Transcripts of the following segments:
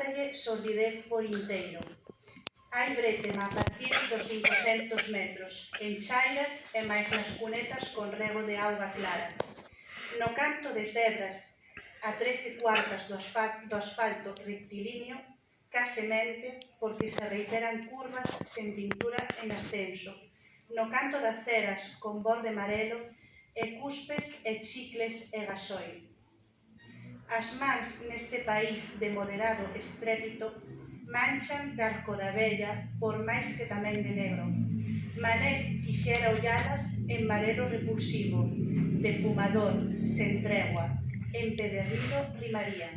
Fáltalle sordidez por inteiro. Hai brétema a partir dos 500 metros, en chairas e máis nas cunetas con rego de auga clara. No canto de Tebras, a 13 cuartas do asfalto rectilíneo, casemente porque se reiteran curvas sen pintura en ascenso. No canto das ceras, con borde amarelo, e cuspes e chicles e gasoil. As mans neste país de moderado estrépito manchan de arco da vella por máis que tamén de negro. Manel quixera ollalas en marelo repulsivo, de fumador, sen tregua, empedernido rimaría.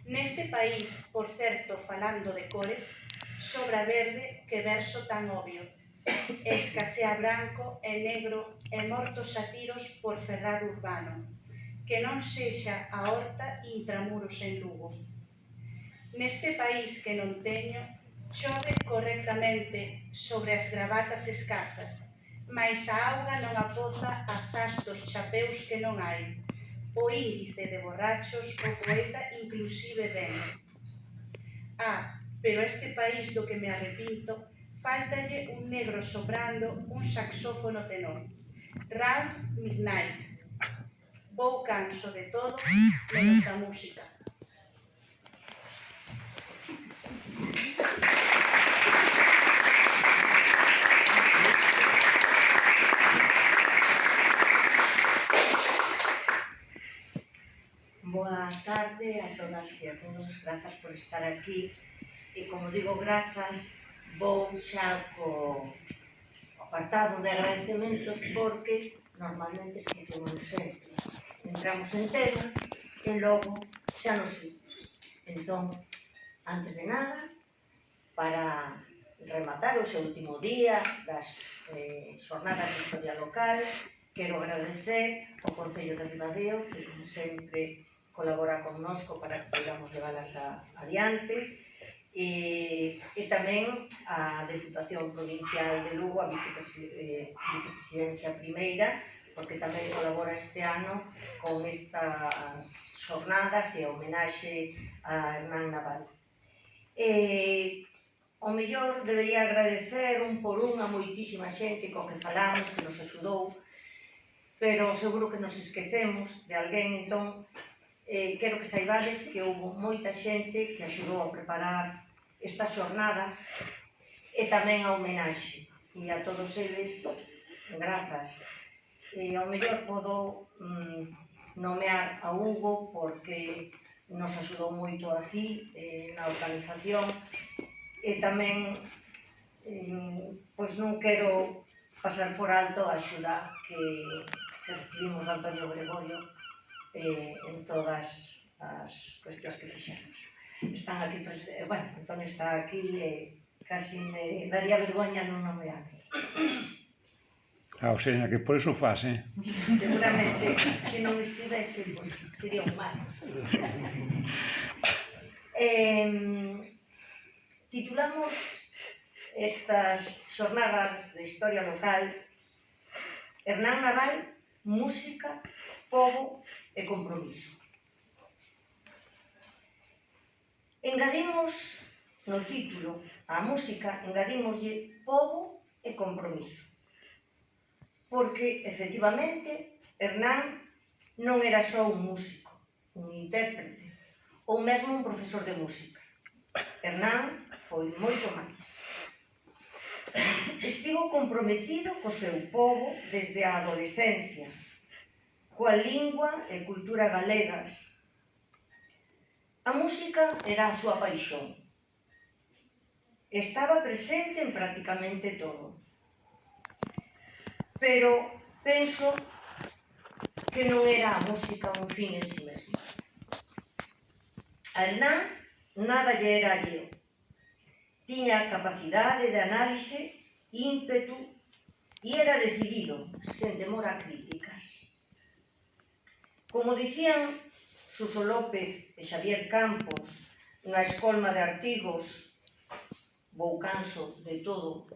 Neste país, por certo, falando de cores, sobra verde que verso tan obvio, escasea branco e negro e mortos a tiros por ferrado urbano, que non sexa a horta intramuros en Lugo. Neste país que non teño, chove correctamente sobre as gravatas escasas, mais a auga non apoza as as dos chapeus que non hai. O índice de borrachos o poeta inclusive ven. Pero a este país do que me arrepinto, fáltalle un negro soprando un saxófono tenor. Round Midnight. Vou canso de todo, menos da música. Boa tarde a todas e a todos, grazas por estar aquí. E como digo grazas, vou xa co apartado de agradecementos porque normalmente esquecemos sempre. Entramos en tema e logo xa nos vimos. Entón, antes de nada, para rematar o seu último día das xornadas de historia local, quero agradecer ao Concello de Ribadeo, que como sempre colabora connosco para que podamos leválas adiante, e tamén a Deputación Provincial de Lugo, a Vicepresidencia Primeira, porque tamén colabora este ano con estas xornadas e a homenaxe a Hernán Naval. O mellor debería agradecer un por un a moitísima xente co que falamos, que nos axudou, pero seguro que nos esquecemos de alguén, entón quero que saibades que houve moita xente que axudou a preparar estas xornadas e tamén a homenaxe, e a todos eles grazas. Ao mellor podo nomear a Hugo porque nos axudou moito aquí na organización, e tamén pois non quero pasar por alto a axuda que recibimos de Antonio Gregorio en todas as cuestións que fixemos. Están aquí, bueno, Antonio está aquí e casi me daría vergoña non nomear. O sea, que por eso faz, Seguramente, se non estivese, pois sería un mal. Titulamos estas xornadas de historia local Hernán Naval, música, pobo e compromiso. Engadimos no título a música, engadimoslle pobo e compromiso. Porque, efectivamente, Hernán non era só un músico, un intérprete, ou mesmo un profesor de música. Hernán foi moito máis. Estivo comprometido co seu pobo desde a adolescencia, coa lingua e cultura galegas. A música era a súa paixón. Estaba presente en prácticamente todo. Pero penso que non era a música un fin en si mesmo. A Hernán nada lle era alleo. Tiña capacidade de análise, ímpetu e era decidido, sen temor a críticas. Como dicían Suso López e Xavier Campos na escolma de artigos Vou canso de todo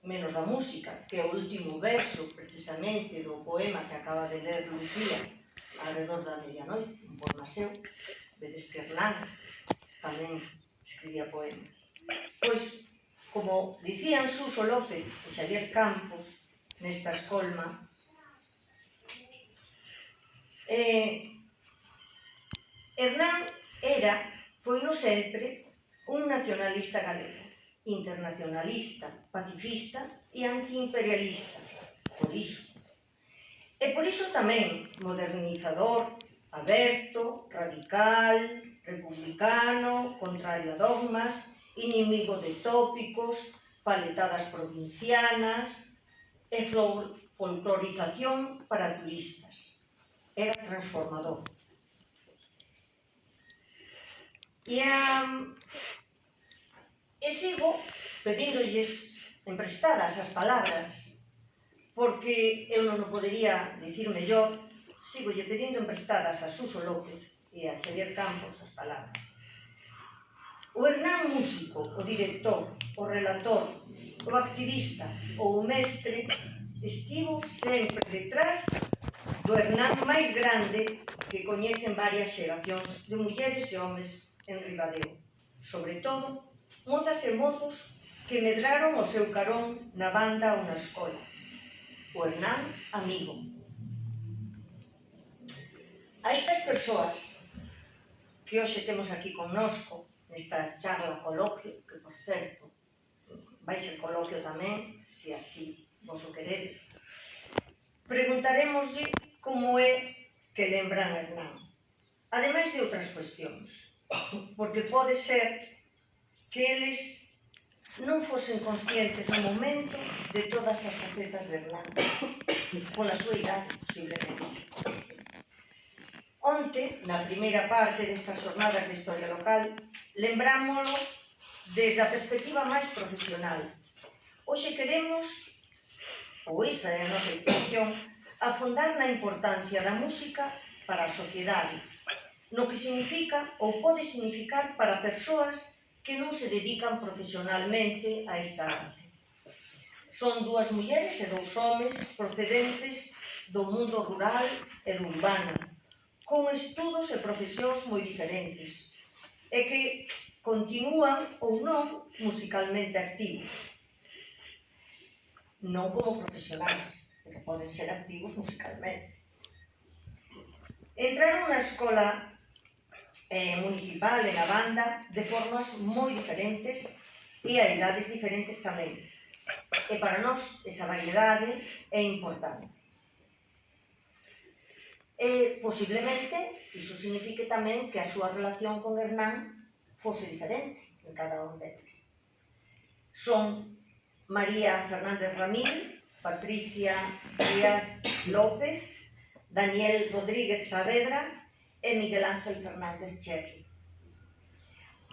menos da música, que é o último verso precisamente do poema que acaba de ler Lucía alrededor da medianoite, un poema seu. Vedes que Hernán tamén escribía poemas. Pois, como dicían Suso López e Xavier Campos nesta escolma, Hernán foi no sempre un nacionalista galego, internacionalista, pacifista e antiimperialista, por iso. E por iso tamén modernizador, aberto, radical, republicano, contrario a dogmas, inimigo de tópicos, paletadas provincianas e folclorización para turistas. Era transformador. E sigo pedíndolles emprestadas as palabras, porque eu non o podería dicir mellor, sigolle pedindo emprestadas a Suso López e a Xavier Campos as palabras. O Hernán músico, o director, o relator, o activista ou o mestre estivo sempre detrás do Hernán máis grande que coñecen varias xeracións de mulleres e homes en Ribadeo, sobre todo mozas e mozos que medraron o seu carón na banda ou na escola. O Hernán amigo. A estas persoas que hoxe temos aquí connosco, nesta charla coloquio, que, por certo, vai ser coloquio tamén, se así vos o queredes, preguntaremoslle como é que lembran a Hernán, ademais de outras cuestións, porque pode ser que eles non fosen conscientes no momento de todas as facetas de Hernán, pola súa idade, posiblemente. Onte, na primeira parte destas jornadas de historia local, lembrámoslo desde a perspectiva máis profesional. Hoxe queremos, ou esa é a nosa intención, afondar na importancia da música para a sociedade, no que significa ou pode significar para persoas que non se dedican profesionalmente a esta arte. Son dúas mulleres e dous homes procedentes do mundo rural e do urbano, con estudos e profesións moi diferentes, e que continúan ou non musicalmente activos. Non como profesionais, pero poden ser activos musicalmente. Entraron na escola municipal e na banda de formas moi diferentes e a idades diferentes tamén. E para nós esa variedade é importante. E posiblemente iso signifique tamén que a súa relación con Hernán fose diferente en cada un deles. Son María Fernández Ramín, Patricia Díaz López, Daniel Rodríguez Saavedra e Miguel Ángel Fernández Cherri.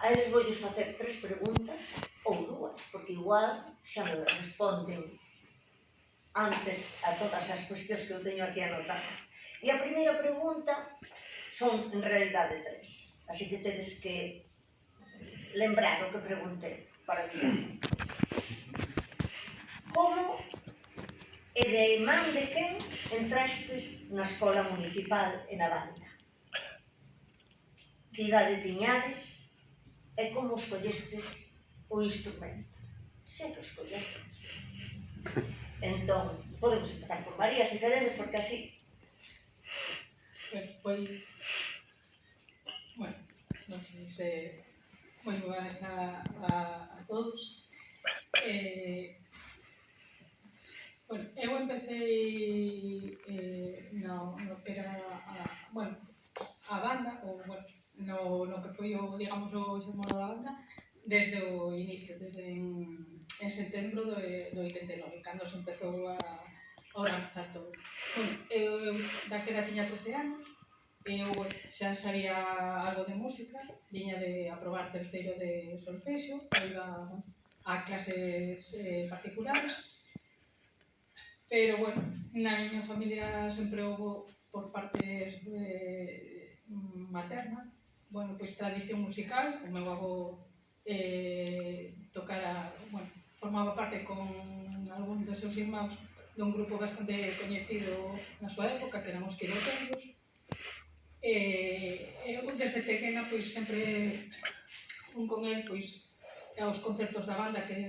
A eles voulles facer 3 preguntas, ou 2, porque igual xa me responden antes a todas as cuestións que eu teño aquí anotadas. E a primeira pregunta son, en realidade, 3. Así que tedes que lembrar o que preguntei para que sepan. Como e de man de quen entrastes na escola municipal e na banda? Que idade tiñades e como escollestes o instrumento? Se o escollestes. Entón, podemos empezar por María, se queredes, porque así... Pois, bueno, non sei se moi boas a todos. Bueno, eu empecé no que era a banda, ou bueno, no que foi o, digamos, o xermono da banda, desde o inicio, desde en setembro do 89, cando se empezou a organizar todo. Eu daquela tiña 13 anos, eu xa sabía algo de música, viña de aprobar terceiro de solfexo, iba a clases particulares, pero, bueno, na miña familia sempre houve, por parte materna, bueno, pois tradición musical. O meu avó tocara, bueno, formaba parte con algún dos seus irmãos dun grupo bastante coñecido na súa época, que eran os Quiroqueiros, Eu desde pequena pois sempre fun con el pois aos concertos da banda que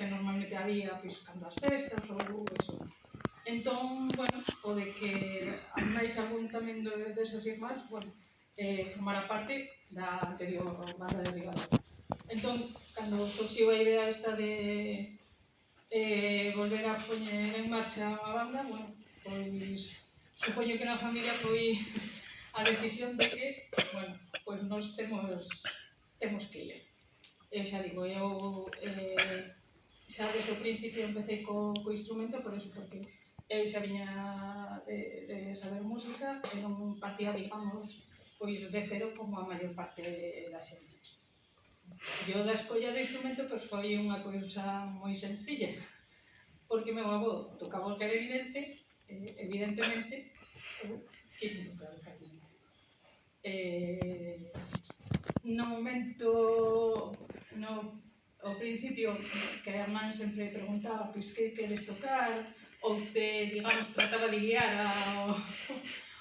normalmente había pois cando as festas ou eso. Entón, bueno, o de que máis algún tamén desos irmáns, bueno, formara parte da anterior banda de Ribadeo. Entón, cando surxiu a idea esta de volver a poñer en marcha a banda, bueno, pois supoño que na familia foi a decisión de que, bueno, pois nos temos que ir. Eu xa digo, eu xa desde o principio empecé co instrumento, por eso, porque eu xa viña de saber música e non partía, digamos, pois de cero como a maior parte da xente. Eu da escolla do instrumento pois foi unha cousa moi sencilla, porque meu avó tocaba o clarinete, evidentemente, eu quis tocar o clarinete. No momento, ao principio, que a irmán sempre preguntaba pois que queres tocar, ou te, digamos, trataba de guiar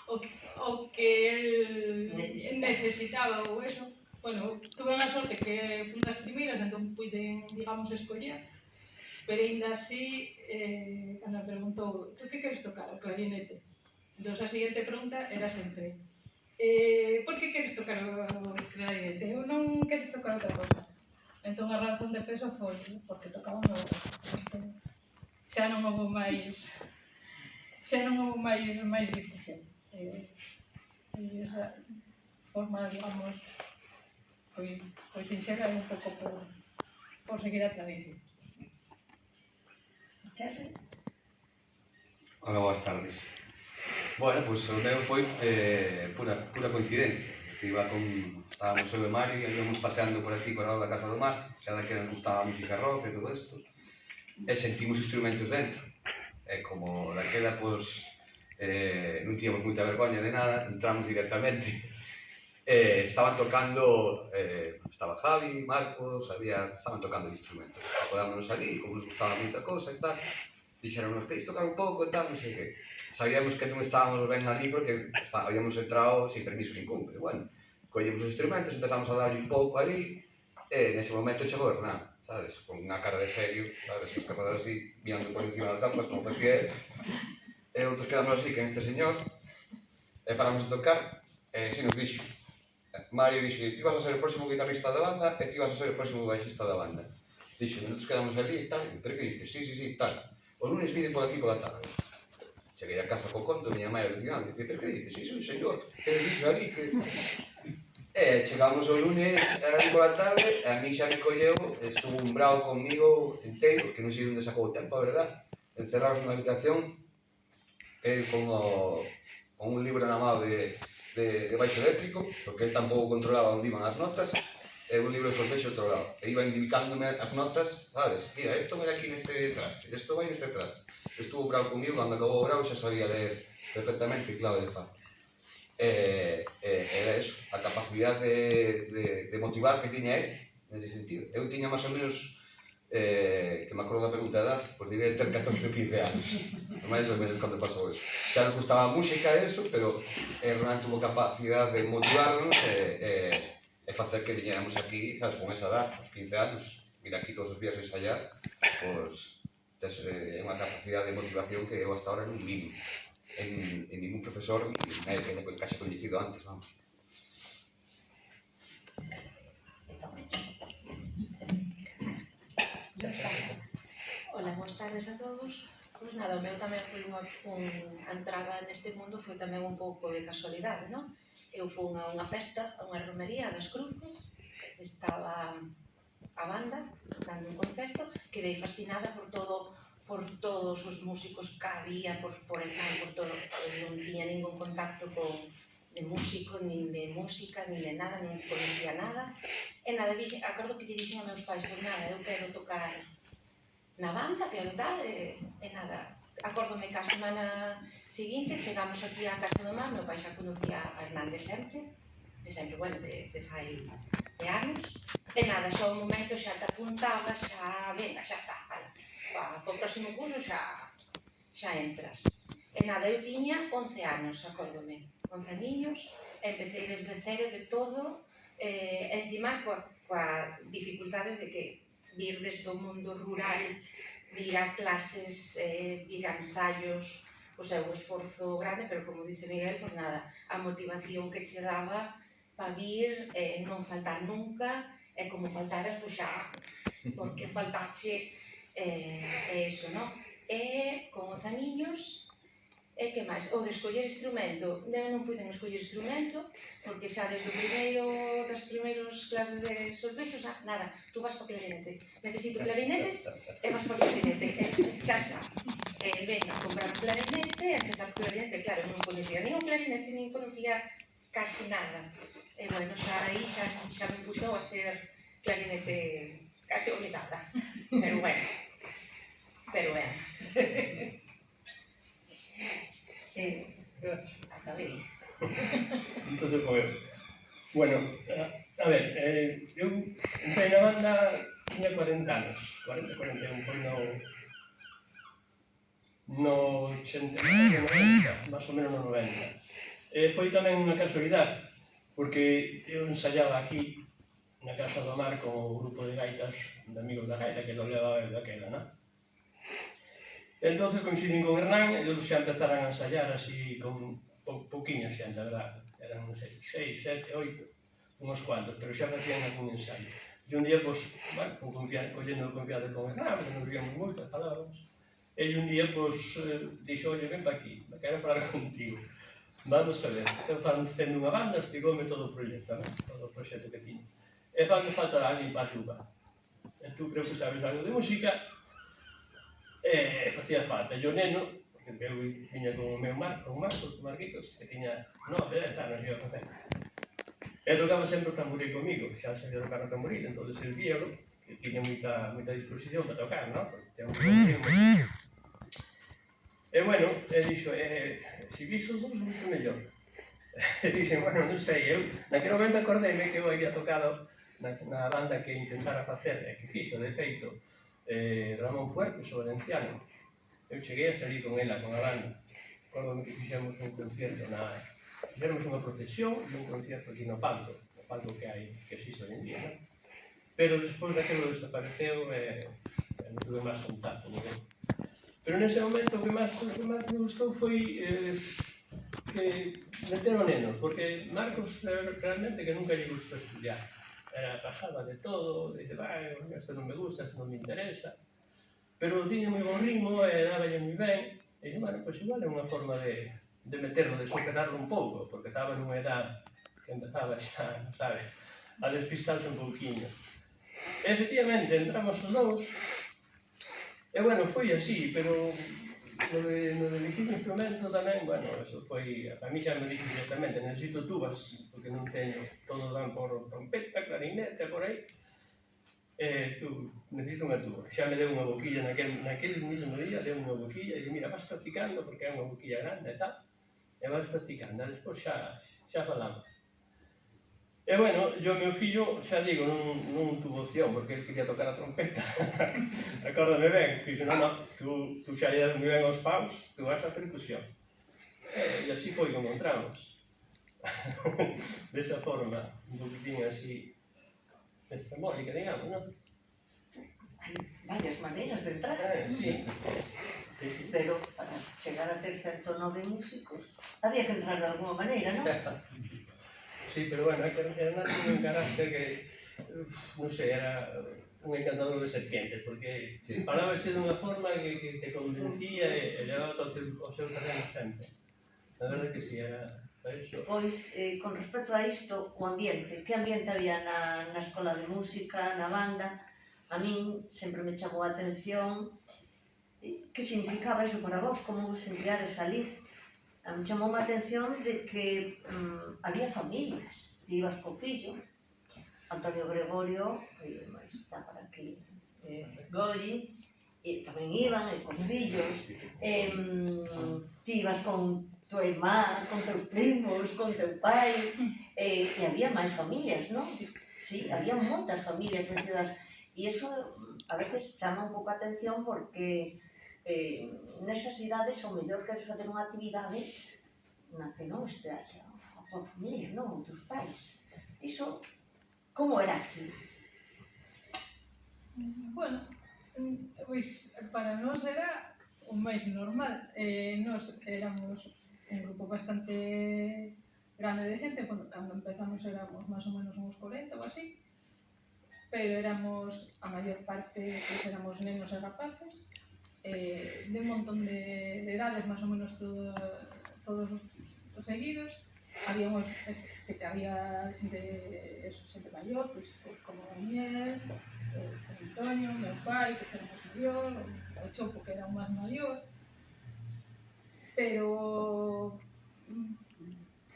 o que el necesitaba ou eso. Bueno, tuve unha sorte que fui das primeiras, entón puiden, digamos, escoller, pero ainda así, cando me preguntou, tú que queres tocar? O clarinete. Entón, a seguinte pregunta era sempre, por que queres tocar o clarinete? Eu non queres tocar outra cosa. Entón, a razón de peso foi porque tocaba o meu avó. Xa non houve máis discusión. Esa forma, digamos, pois enxergar un pouco por seguir a tradición. Cherry? Hola, boas tardes. Bueno, pois o meu foi pura coincidencia. Estábamos eu e Mario e íbamos paseando por aquí, por ao da Casa do Mar, xa da que nos gustaba a música rock e todo isto, e sentimos instrumentos dentro. E como daquela, pois, non tíamos moita vergoña de nada, entramos directamente. Estaban tocando, estaba Javi, Marcos, estaban tocando instrumentos. Apodámonos ali, como nos gustaba moita cosa e tal, dixeron, queréis tocar un pouco e tal, non sei que. Sabíamos que non estábamos ben ali porque habíamos entrado sin permiso ningún, pero bueno, collemos os instrumentos, empezamos a darlle un pouco ali, e nese momento chegou Hernán, sabes, con unha cara de serio, sabes, as capadas así, viando por encima das capas, como facía él, e outros quedamos así, que este señor, e paramos de tocar, e así nos dixo. Mario dixo, ti vas a ser o próximo guitarrista da banda e ti vas a ser o próximo baixista da banda. Dixo, nosotros quedamos ali e tal, pero que dices? Sí, tal. O lunes vide por aquí pola tarde. Cheguei a casa co conto, miña mãe alucinando, dice, pero que dices? Iso, señor, que dixo ali que... Chegamos o lunes ali pola tarde, e a mí xa me colleu, estuvo un bravo conmigo inteiro, que non sei onde sacou o tempo, a verdad, encerrados nunha habitación, con un libro na mão de baixo eléctrico, porque ele tampouco controlaba onde iban as notas, e un libro de solfexo outro lado, e iba indicándome as notas, sabes, mira, isto vai aquí neste traste, isto vai neste traste. Estuvo bravo comigo, cando acabou o bravo xa sabía ler perfectamente clave de fa. Era eso, a capacidade de motivar que tiña ele, nese sentido. Eu tiña máis ou menos, que me acordo da pregunta de edad, pois debía ter 14 ou 15 anos, máis ou menos cando pasou eso. Xa nos gustaba a música e eso, pero Hernán tuvo capacidade de motivarnos e facer que viñéramos aquí, sabes, con esa edad, os 15 anos, vir aquí todos os días a ensayar, pois é unha capacidade de motivación que eu hasta ahora non vi en ningún profesor, ni que me case coñecido antes, vamos. Hola, boas tardes a todos. Pois nada, o meu tamén foi unha entrada neste mundo, foi tamén un pouco de casualidade, non? Eu fui a unha festa, a unha romería das Cruces, estaba a banda dando un concerto, quedei fascinada por todos os músicos que había, por Hernán, por todo. Eu non tiña ningún contacto de músico, nin de música, nin de nada, non conocía nada. E nada, acordo que lle dixen a meus pais, pois nada, eu quero tocar na banda, quero tal, e nada. Acórdome que a semana seguinte chegamos aquí á Casa do Mar, meu pai xa conocía a Hernán de sempre, bueno, de fai de anos, e nada, só un momento xa te apuntaba, xa, venga, xa está, vale, o próximo curso xa entras. E nada, eu tiña 11 anos, acórdome, 11 aniños, e empecé desde cero de todo, encima coa dificultade de que vir desde o mundo rural, vir a clases, vir a ensaios, pois é un esforzo grande, pero como dice Miguel, pois nada, a motivación que che daba para vir, non faltar nunca, e como faltaras, pois xa, porque faltache, eso, non? E con 11 aniños, e que máis? O de escoller instrumento, non puiden escoller instrumento, porque xa desde o primeiro, das primeiros clases de solfexo, xa, nada, tú vas para clarinete. Necesito clarinetes, e vas para clarinete, xa está. Venga, comprar un clarinete, empezar con clarinete, claro, non conocía nin un clarinete, nin conocía casi nada. E bueno, xa aí xa me puxou a ser clarinete casi obligada, pero bueno. Acabei. Entonces, pues, bueno, a ver, eu entrei na banda, tiña 40 anos, 41, foi no 89, 90, máis ou menos no 90. Foi tamén unha casualidade, porque eu ensaiaba aquí, na Casa do Mar, con o grupo de gaitas de amigos da gaita, que non levaba desde aquela, non? Entonces coincidín con Hernán, e eles xa empezaran a ensaiar así con pouquinha xente, a verdade, eran, non sei, 6, 7, 8, unos cuantos, pero xa facían algún ensaio. E un día, pois, bueno, collendo confianza con Hernán, porque nos víamos moito, falábamos, e un día, pois, dixo, oye, ven pa aquí, me quero falar contigo. Vamos a ver, eu facendo unha banda, explicoume todo o proxecto, non? Todo o proxecto que tiña. E falta alguén para a tuba. E tú creo que sabes algo de música, facía falta. E o neno, porque eu viña con o meu Marquitos, que tiña 9, 10 anos, e eu facendo. E tocaba sempre o tamboril comigo, xa sabía tocar o tamboril, entón el víalo, que tiña moita disposición para tocar, non? Porque ten un ritmo. E bueno, dixo, se viso os dous, moito mellor. E dixen, bueno, non sei, eu naquele momento acordeime que eu había tocado na banda que intentara facer, e que fixo, de feito, Ramón Fuertes, o valenciano. Eu cheguei a salir con ela, con a banda. Acordo que fixemos un concierto fixemos unha procesión e un concierto aquí no palco que hai, que existe hoy en día, non? Pero despois daquilo desapareceu e non tuve máis contacto, ninguén. Pero nese momento o que máis me gustou foi que meter o neno, porque Marcos realmente que nunca lle gustou estudiar. Era pasaba de todo, dice, isto non me gusta, isto non me interesa. Pero tiña moi bon ritmo e dáballe moi ben. E dixo, bueno, pois igual é unha forma de meterlo, de superarlo un pouco, porque estaba nunha edad que empezaba xa, sabes, a despistarse un pouquinho. E efectivamente, entramos os dous, e bueno, foi así, pero no de elegir instrumento tamén, bueno, eso foi, a mí xa me dixo directamente, necesito tubas, porque non teño, todos dan por trompeta, clarinete, por aí, tú, necesito unha tuba. Xa me deu unha boquilla naquele mismo día, deu unha boquilla, e mira, vas practicando, porque é unha boquilla grande e tal, e vas practicando, despois xa falamos. E bueno, o meu fillo, xa digo, non tuvo opción, porque ele quería tocar a trompeta. Acórdame ben, dixo, non, tú xa lle das moi ben aos paus, tú vas a percusión. E así foi como entramos. Desa forma, un poquitín así, estremólica, digamos, non? Hai varias maneiras de entrar. Sí. Pero para chegar a ter certo nó de músicos, había que entrar de alguma maneira, non? Sí, pero bueno, Hernán tiene un carácter que, non sei, era un encantador de serpientes, porque falábase dunha forma que te convencía e levaba ao seu terreno sempre. A verdade que sí, era eso. Pois, con respecto a isto, o ambiente, que ambiente había na escola de música, na banda? A min sempre me chamou a atención que significaba iso para vos, como vos sentíades ali. A mí chamou a atención de que había familias, ti ibas co fillo, Antonio Gregorio, máis está para aquí, Gori, e tamén iban, e cos fillos, ti ibas con tua irmá, con teus primos, con teu pai, e había máis familias, non? Sí, había moitas familias metidas, e iso a veces chama un pouco a atención porque nesas idades o mellor queres facer unha actividade na que non esteas a tua familia, non, os teus pais. Iso, como era aquí? Bueno, pois para nós era o máis normal. Nós éramos un grupo bastante grande de xente, cando empezamos éramos máis ou menos uns 40 ou así, pero éramos, a maior parte, pois éramos nenos e rapaces, de un montón de edades, máis ou menos todos os seguidos. Había uns, sí que había xente maior, pois como Daniel, Antonio, meu pai, que era máis maior, o Chopo, que era o máis maior, pero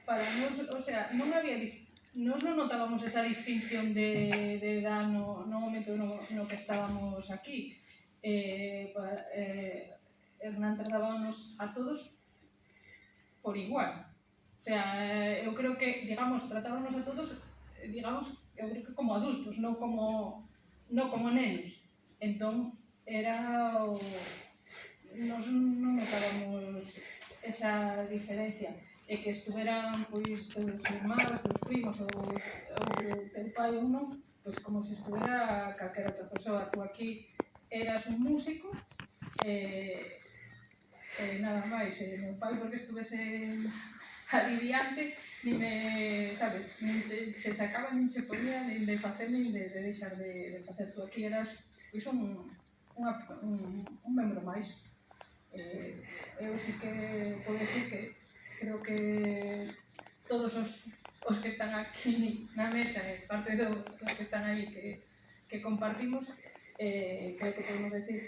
para nós, o sea, non había nós non notábamos esa distinción de edad no momento no que estábamos aquí. Hernán tratábamos a todos por igual. O sea, eu creo que, digamos, tratábamos a todos, digamos, eu creo que como adultos, non como nenos. Entón, nos non notábamos esa diferencia. E que estuveran, pois, teus irmáns, teus primos, ou teu pai ou non, pois como se estuvera calquera outra persoa. Tú aquí eras un músico, nada máis. Meu pai, porque estuvese ali diante, nin me, sabes, nin se sacaba, nin se ponía, nin de facer, nin de deixar de facer. Tú aquí eras, pois, un membro máis. Eu sí que podo decir que creo que todos os que están aquí na mesa, e parte dos que están aí que compartimos, creo que podemos decir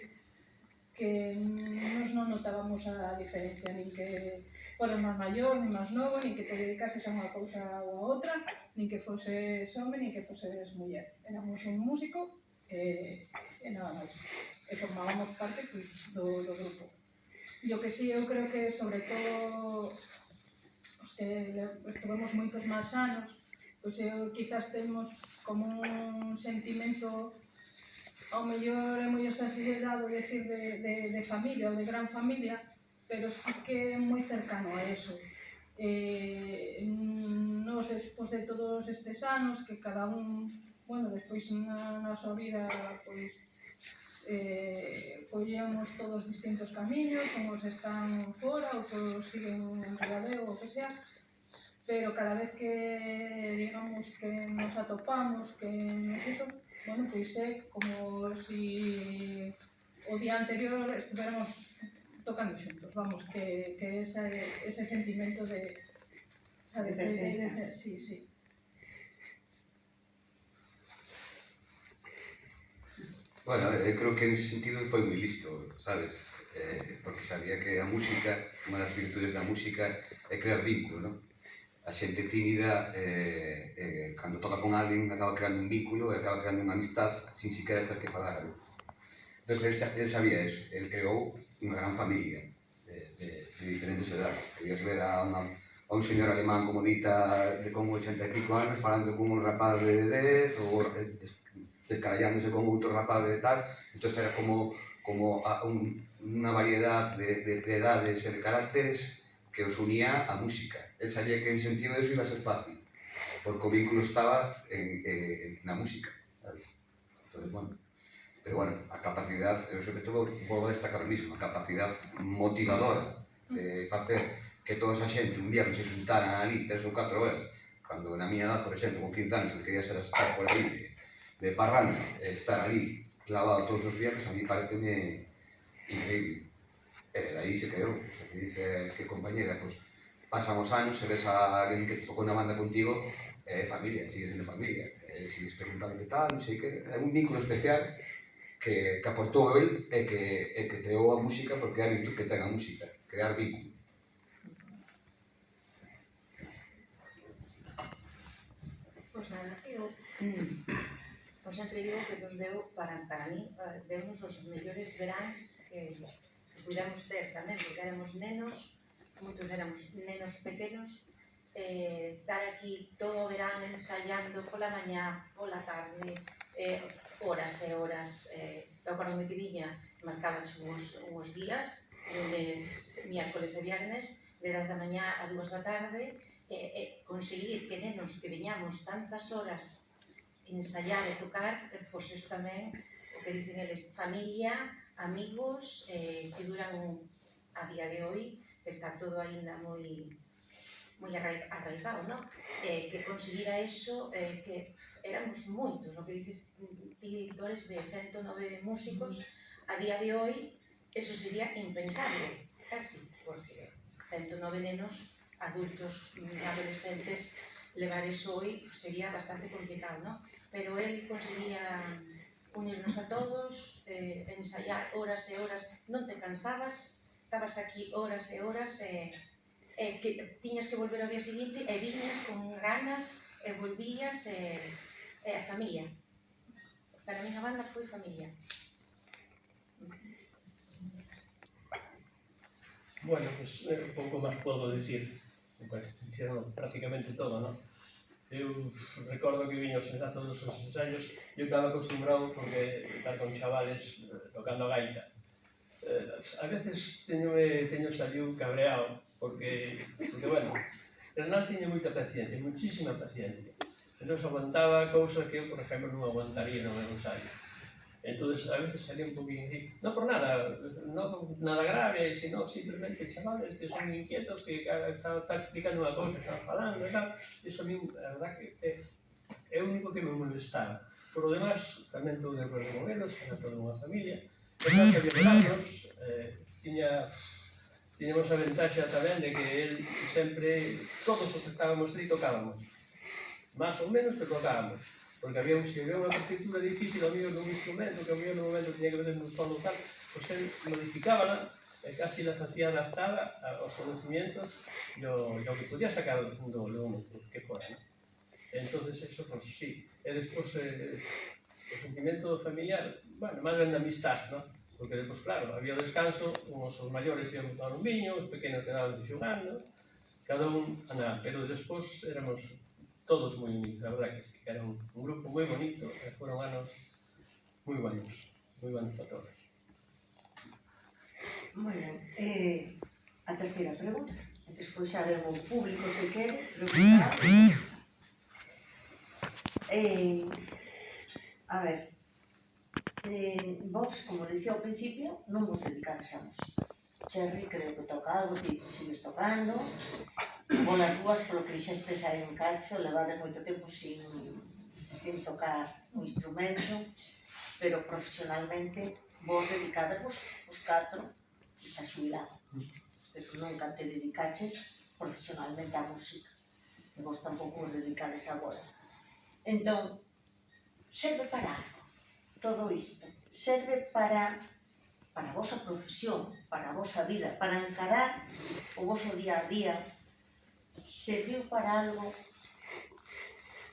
que nos non notábamos a diferencia, nin que foras máis maior, nin máis novo, nin que te dedicases a unha cousa ou a outra, nin que foses home, nin que foses muller. Éramos un músico e nada máis. E formábamos parte, pois, do grupo. E o que sí, eu creo que, sobre todo, os que estuvemos moitos máis anos, pois quizás temos como un sentimento, ao mellor é moi exagerado decir de familia ou de gran familia, pero sí que é moi cercano a eso. Nos, despois de todos estes anos, que cada un, bueno, despois na súa vida, pois, collemos todos distintos camiños, uns están fora, outros siguen en Ribadeo, o que sea, pero cada vez que, digamos, que nos atopamos, que nos iso, bueno, pois é como si o día anterior estuveramos tocando xuntos, vamos, que ese sentimento de sí, sí. Bueno, a ver, eu creo que nese sentido foi moi listo, sabes? Porque sabía que a música, unha das virtudes da música é crear vínculo, non? A xente tímida, cando toca con alguén, acaba creando un vínculo e acaba creando unha amistad sin siquiera ter que falar, non? Entón, ele sabía eso, ele creou unha gran familia de diferentes edades. Podías ver a un señor alemán como dita de como 80 e pico anos falando con un rapaz de 10 ou descarallándose con outro rapaz de tal. Entón era como unha variedad de edades e de caracteres que os unía a música. Él sabía que en sentido de eso iba a ser fácil, porque o vínculo estaba na música, sabes? Entonces, bueno, pero bueno, a capacidade, eu sobre todo volvo a destacar o mismo, a capacidade motivadora de facer que toda esa xente un día se xuntaran ali 3 ou 4 horas, cando na miña edad, por exemplo, con 15 anos, que quería ser estar por aí de parranda, estar ali clavado todos os viernes, a mí pareceme increíble. E aí se creou, o sea, que dice que compañera, pues, pasan os anos e ves a alguén que tocou na banda contigo, é familia, sigues sendo familia, sigues preguntando que tal, non sei que, é un vínculo especial que aportou el e que creou a música porque é a virtud que ten a música, crear vínculo. Pois nada, eu sempre digo que nos deu, para mí, deunos os mellores veráns que pudéramos ter tamén, porque éramos nenos, moitos éramos nenos pequenos, estar aquí todo o verán ensaiando pola mañá, pola tarde, horas e horas. Eu acordo que viña marcaban uns días, lunes, miércoles e viernes, de 10 da mañá a 2 da tarde, conseguir que nenos que viñamos tantas horas ensayar e tocar, pois iso tamén, o que dicen eles, familia, amigos, que duran a día de hoy, que está todo aínda moi arraigado, non? Que conseguira eso, que éramos moitos, o que dices, directores de 109 músicos, a día de hoy, eso sería impensable, casi, porque 109 nenos, adultos, adolescentes, levar eso hoy sería bastante complicado, non? Pero él conseguía unirnos a todos, ensayar horas e horas, non te cansabas, estabas aquí horas e horas, que tiñas que volver ao día seguinte e viñas con ganas e volvías, a familia. Para mí a banda foi familia. Bueno, pues un pouco máis podo dicir, pues, dixeron prácticamente todo, non? Eu recordo que viños a todos os ensaios, eu estaba acostumbrado porque estar con chavales tocando a gaita. A veces teño saliu cabreado, porque bueno, Hernán tiña moita paciencia, muchísima paciencia. Entón aguantaba cousas que eu, por exemplo, non aguantaría no meu ensayo. Entón, a veces salía un poquinho así, non por nada, non nada grave, sino simplemente chavales que son inquietos, que están explicando unha cousa, están falando e tal. Iso a mí, a verdad, que é o único que me molestaba. Por o demás, tamén estou de acordo con eles, era toda unha familia. Hernán sabía pegarnos, tiñamos a ventaxa tamén de que él sempre, todos os que estábamos ali tocábamos. Más ou menos que tocábamos. Porque se había unha partitura difícil ao mellor dun instrumento, que ao mellor no momento tiña que ver nun solo tal, pois él modificábala e casi la facía adaptada aos conocimientos e o que podía sacar do que fora, non? Entonces, eso, pues sí. E despois, o sentimento familiar, bueno, máis ben de amistad, non? Porque, pues claro, había descanso, os maiores iban a tomar un viño, os pequenos quedaban xogando, cada un andaba, pero despois éramos todos moi unidos, a verdad que era un grupo moi bonito, e foron anos moi buenos para todos. Moi ben, a terceira pregunta, despois xa ven o público se quere preguntar. A ver, vos, como dicía ao principio, non vos dedicades a música. Cherry creo que toca algo, ti sigues tocando, bolas dúas, polo que dixestes hai un cacho, levades moito tempo sin tocar un instrumento, pero profesionalmente vos dedicades os 4 a xubilado, pero nunca te dedicaches profesionalmente á música, e vos tampouco vos dedicades agora. Entón, serve para algo todo isto, serve para a vosa profesión, para a vosa vida, para encarar o voso día a día. Serviu para algo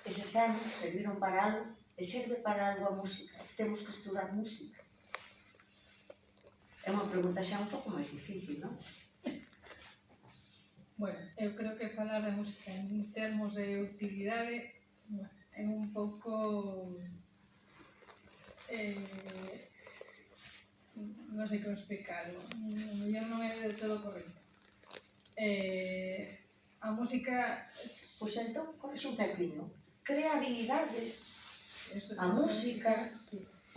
eses anos, serviron para algo e serve para algo a música. Temos que estudar música. É unha pregunta xa un pouco máis difícil, non? Bueno, eu creo que falar de música en termos de utilidade é un pouco... non sei como explicarlo, non é del todo correcto. A música... Pois entón, pois un pequeno, crea habilidades, a música,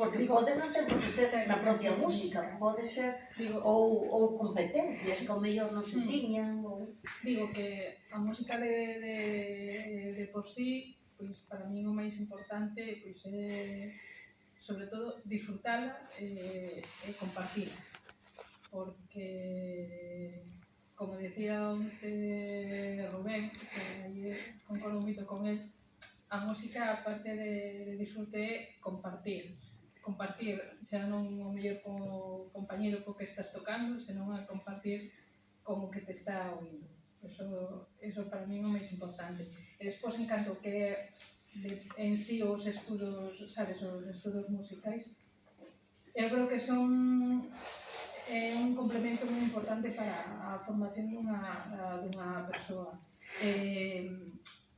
porque pode non ter por que ser na propia música, pode ser ou competencias que ao mellor non se tiñan. Digo que a música de por sí, pois para mí o máis importante pois é, sobre todo, disfrutala e compartila, porque, como decía onte Rubén, que concordo moito con él, a música, aparte de disfrute, é compartir, xa non o mellor co compañero co que estás tocando, senón a compartir como que te está oindo. Eso para mí é o máis importante. E despois, en canto que en sí os estudos, sabes, os estudos musicais, eu creo que son un complemento moi importante para a formación dunha persoa.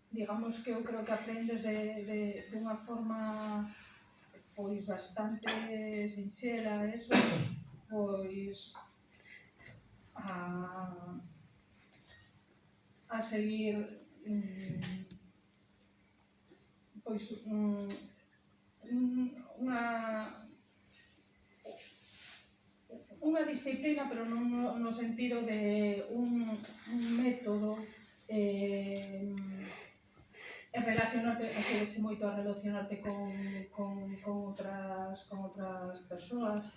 Digamos que eu creo que aprendes de unha forma pois bastante sinxela, eso, pois a seguir pois unha disciplina, pero non no sentido de un método relacionarte, axudache moito a relacionarte con outras persoas.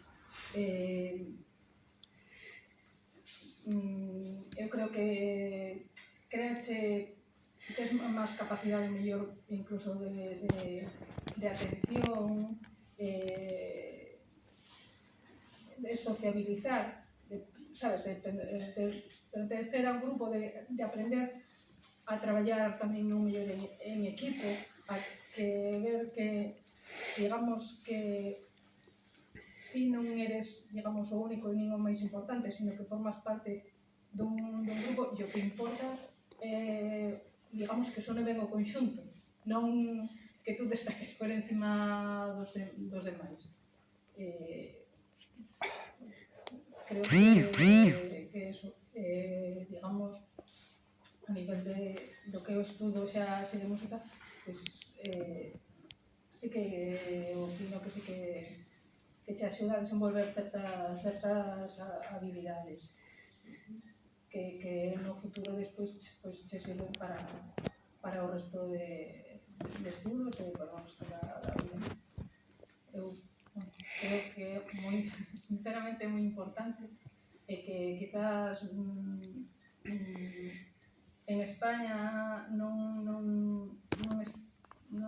Eu creo que tes máis capacidade mellor incluso de atención, de sociabilizar, sabes, de pertencer a un grupo, de aprender a traballar tamén un mellor en equipo, a que ver que, digamos, que ti non eres, digamos, o único e nin o máis importante, sino que formas parte dun grupo e o que importa digamos, que sone ben o conxunto, non que tú destaques por encima dos demais. Creo que eso, digamos, a nivel do que eu estudo xa de música, pois sí que opino que sí que te axuda a desenvolver certas habilidades que no futuro despois pois che sirven para o resto de estudos e para o resto da vida. Eu creo que é moi, sinceramente, moi importante e que quizás en España non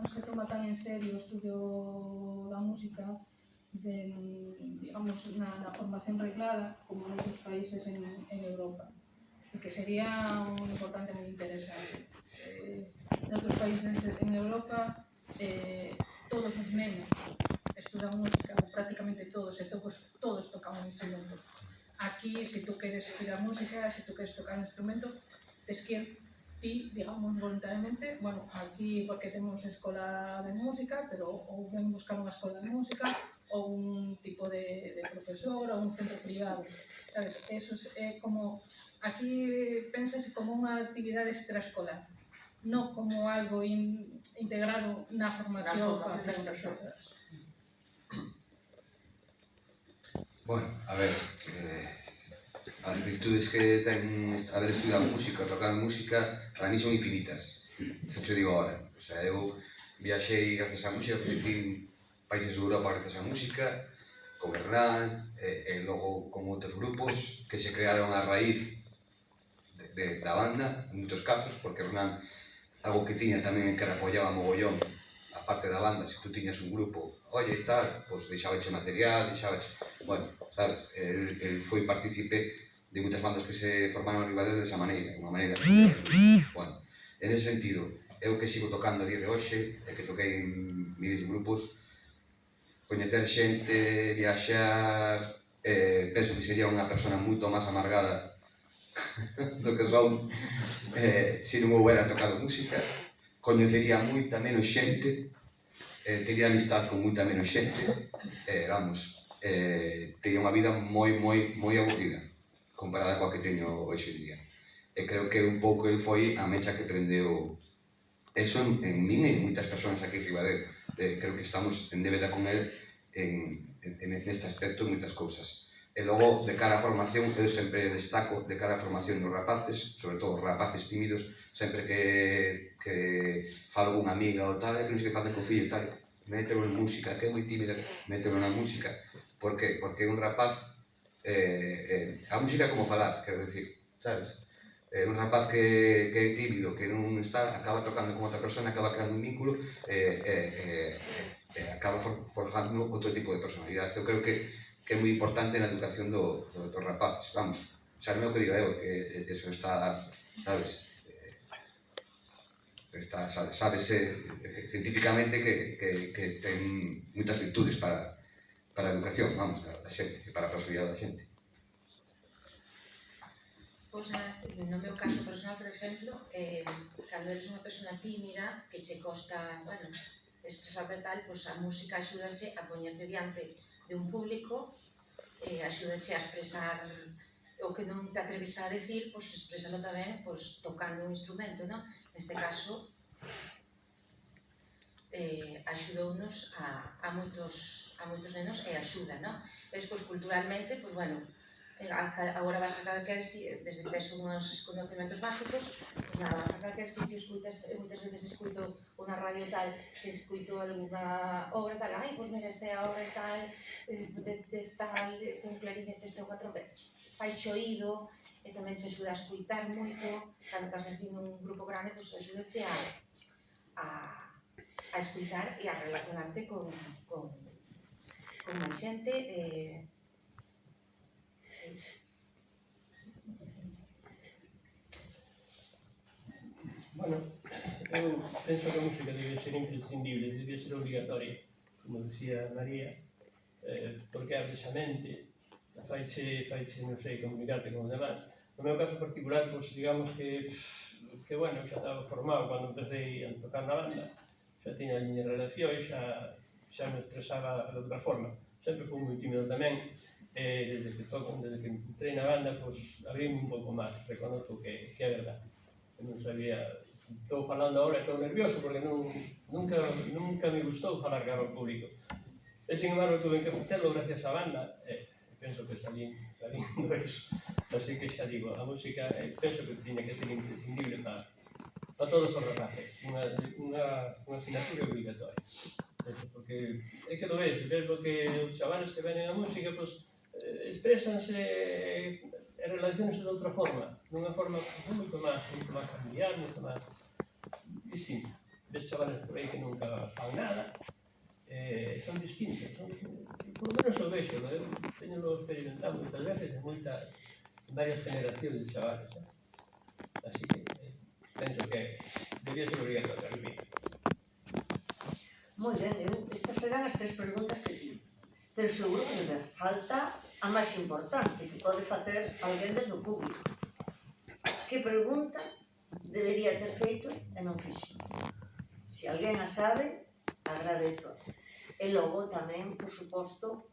se toma tan en serio o estudio da música, digamos, na formación reglada como en outros países en Europa, que sería moi importante, moi interesante. En outros países en Europa todos os nenos estudan música, prácticamente todos, e todos tocan un instrumento. Aquí, se tú queres estudiar música, se tú queres tocar un instrumento, tes que ir ti, digamos, voluntariamente, bueno, aquí porque temos escola de música, pero ou ven buscar unha escola de música, ou un tipo de profesor, ou un centro privado, sabes? Eso é como, aquí pénsase como unha actividade extraescolar, non como algo integrado na formación das persoas. Bueno, a ver, as virtudes que ten haber estudiado música, tocar música, para mí son infinitas, se te digo ahora. O sea, eu viaxei gracias á música, coñecín países de Europa gracias á música, con Hernán, e logo con outros grupos que se crearon a raíz da banda, en moitos casos, porque Hernán, algo que tiña tamén que apoyaba mogollón a parte da banda, se tú tiñas un grupo, oye, tal, pois deixabache material, bueno, sabes, el foi partícipe de moitas bandas que se formaron en Ribadeo desa maneira, unha maneira bueno, en ese sentido, eu que sigo tocando a día de hoxe, e que toquei en miles de grupos, coñecer xente, viaxar, penso que sería unha persona moito máis amargada do que son se non houbera tocado música, coñecería moita menos xente, tería amistad con moita menos xente, tería unha vida moi aburrida comparada coa que teño hoxe en día. E creo que un pouco el foi a mecha que prendeu eso en min e en moitas persoas aquí en Ribadeo. Creo que estamos en débeda con el en este aspecto en moitas cousas. E logo, de cara á formación, eu sempre destaco de cara á formación dos rapaces, sobre todo rapaces tímidos, sempre que falo con unha amiga ou tal, que non sei que facer co fillo e tal, mételo en música, que é moi tímida, mételo na música. Por que? Porque un rapaz, a música é como falar, quero dicir, sabes? Un rapaz que é tímido, que non está, acaba tocando con outra persona, acaba creando un vínculo, acaba forjando outro tipo de personalidade. Eu creo que é moi importante na educación dos rapaces, vamos, xa non é o que diga eu, que eso está, sabes, sábese científicamente que ten moitas virtudes para a educación, vamos, da xente, e para a personalidade da xente. Pois no meu caso personal, por exemplo, cando eres unha persona tímida, que che costa, bueno, expresarte tal, pois a música axúdache a poñerte diante de un público, axúdache a expresar o que non te atreves a decir, pois expresalo tamén pois, tocando un instrumento, non? Neste caso, axudounos a moitos nenos e axuda, non? E despois, culturalmente, pois, bueno, agora vas a calquer, desde que tes uns conocimientos básicos, pois nada, vas a calquer sitio, escutas, moitas veces escuto unha radio tal, que escuto algunha obra tal, ai, pois mira, esta é a obra tal, de tal, este é un clarinete, este é unha trompeta, faiche oído, e tamén te axuda a escutar moito, cando estás así nun grupo grande, pois axudache a escutar e a relacionarte con máis xente, Bueno, eu penso que a música debe ser imprescindible, debe ser obligatoria, como decía María, porque abre esa mente, faiche, non sei, comunicarte con os demás. No meu caso particular, pois, digamos que bueno, xa estaba formado cando empecé a tocar na banda, xa tiña a miña relación, xa me expresaba de outra forma. Sempre fui moi tímido tamén, desde que entrei na banda, pois, abrí un pouco máis, reconozco que é verdade. Non sabía, estou falando agora, estou nervioso porque nunca me gustou falar cara ao público. E, sin embargo, tuve que facelo gracias á banda, penso que salín do eso. Así que xa digo, a música penso que tiña que ser imprescindible para todos os rapaces, unha asignatura obligatoria. Porque é que lo ves que os chavales que venen a música, pois, expresanse e relacionanse de outra forma, dunha forma moito máis familiar, moito máis distinta. Ves chavales por aí que nunca fan nada, son distintos, por lo menos o vexo, eu teño experimentado moitas veces en varias generacións de chavales, así que penso que debía ser obligatorio, repito. Moi ben, estas serán as 3 preguntas que tiño, pero seguro que me falta a máis importante que pode facer alguén desde o público. Que pregunta debería ter feito e non fixe? Se alguén a sabe, agradezo. E logo tamén, por suposto,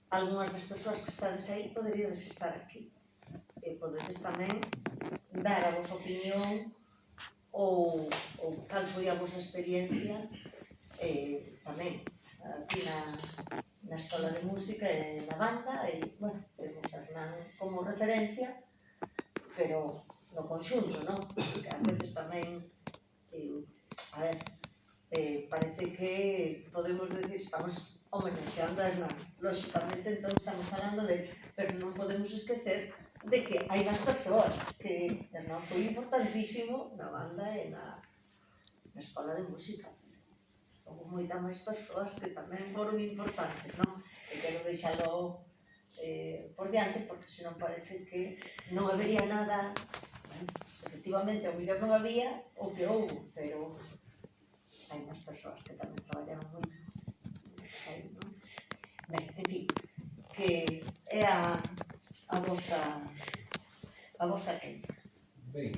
algunhas das persoas que estades aí poderíades estar aquí. E podedes tamén dar a vosa opinión ou cal foi a vosa experiencia tamén aquí na Escola de Música e na banda, e, bueno, temos a Hernán como referencia, pero no conxunto, non? Porque a veces tamén, a ver, parece que podemos decir, estamos homenaxeando a Hernán, lóxicamente, entón estamos falando de, pero non podemos esquecer de que hai máis persoas, que Hernán foi importantísimo na banda e na Escola de Música. Houve moitas máis persoas que tamén foron importantes, non? E quero deixalo por diante, porque senón parece que non habería nada. Bueno, pues, efectivamente, ao mellor non había o que houve, pero hai máis persoas que tamén traballaron moito. Ben, en fin, que é a vosa queima. Ben,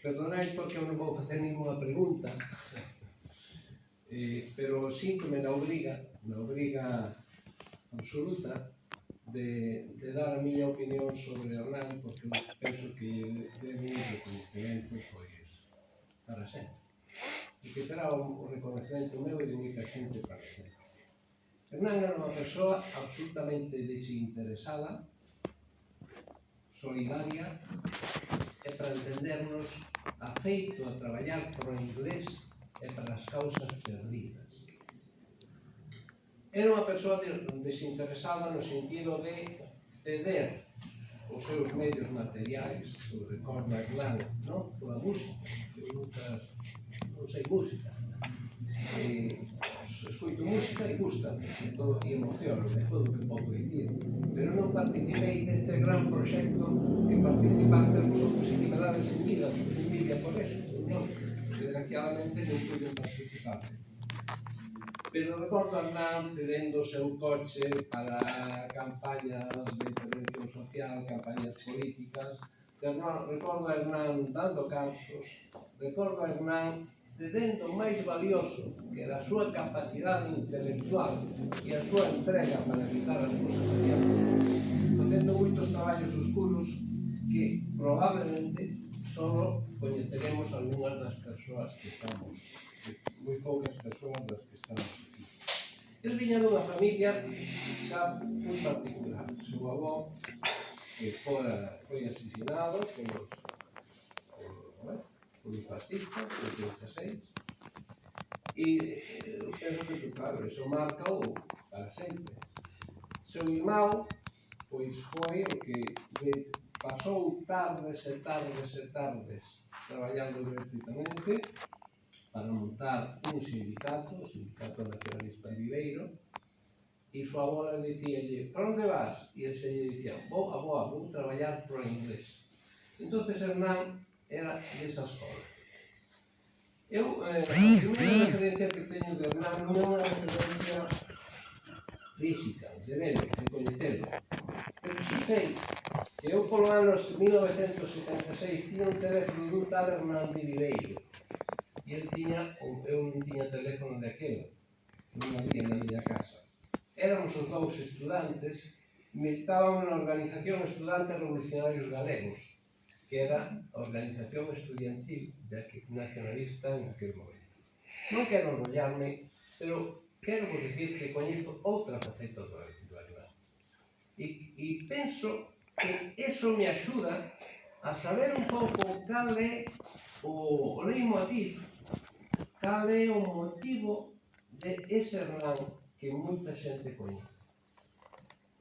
perdonai porque eu non vou facer ninguna pregunta, pero síntome na obriga absoluta de dar a miña opinión sobre Hernán, porque penso que debe un reconocimento para sempre, e que terá o reconocimento meu e de moita xente para sempre. Hernán era unha persoa absolutamente desinteresada, solidaria, e para entendernos afeito a traballar por o inglés e para as causas perdidas. Era unha persoa desinteresada no sentido de ceder os seus medios materiais, eu recordo a Hernán, non? Pola música, eu nunca non sei música, escoito música e gusta, e emociono, é todo o que podo dicir, pero non participei deste gran proxecto que participaste vosotros e que me dades envidia por eso, non? Desgraciadamente non pude participar. Pero recordo a Hernán cedendo o seu coche para campañas de intervención social, campañas políticas. Recordo a Hernán dando cartos, recordo a Hernán cedendo o máis valioso, que era a súa capacidade intelectual e a súa entrega para evitar as cosas adiante, facendo moitos traballos oscuros que probablemente só coñeceremos algunhas das persoas que estamos, moi poucas persoas das que estamos aquí. El viña dunha familia xa moi particular. Seu avó que foi asesinado polos fascistas, en 36, e eu penso que, claro, eso marca para sempre. Seu irmão, pois foi o que pasou tardes e tardes e tardes traballando gratuitamente para montar un sindicato, o Sindicato Nacionalista en Viveiro, e súa abuela dicíalle, para onde vas? E el se lle dicía, vou traballar pro inglés. Entonces Hernán era desa escola. Eu, a primeira referencia que teño de Hernán non é unha referencia física, de ver, de coñecelo. Pero si sei que eu polo anos 1976 tiña un teléfono dun tal Hernán de Viveiro. E eu non tiña teléfono de aquelo, non había na miña casa. Éramos os dous estudantes, militábamos na Organización Estudantes Revolucionarios Galegos, que era a organización estudiantil nacionalista en aquel momento. Non quero enrollarme, pero quero vos dicir que coñezo outra faceta do Hernán. E penso que eso me axuda a saber un pouco cal é o leitmotiv, cal é o motivo de ese Hernán que moita xente coñece.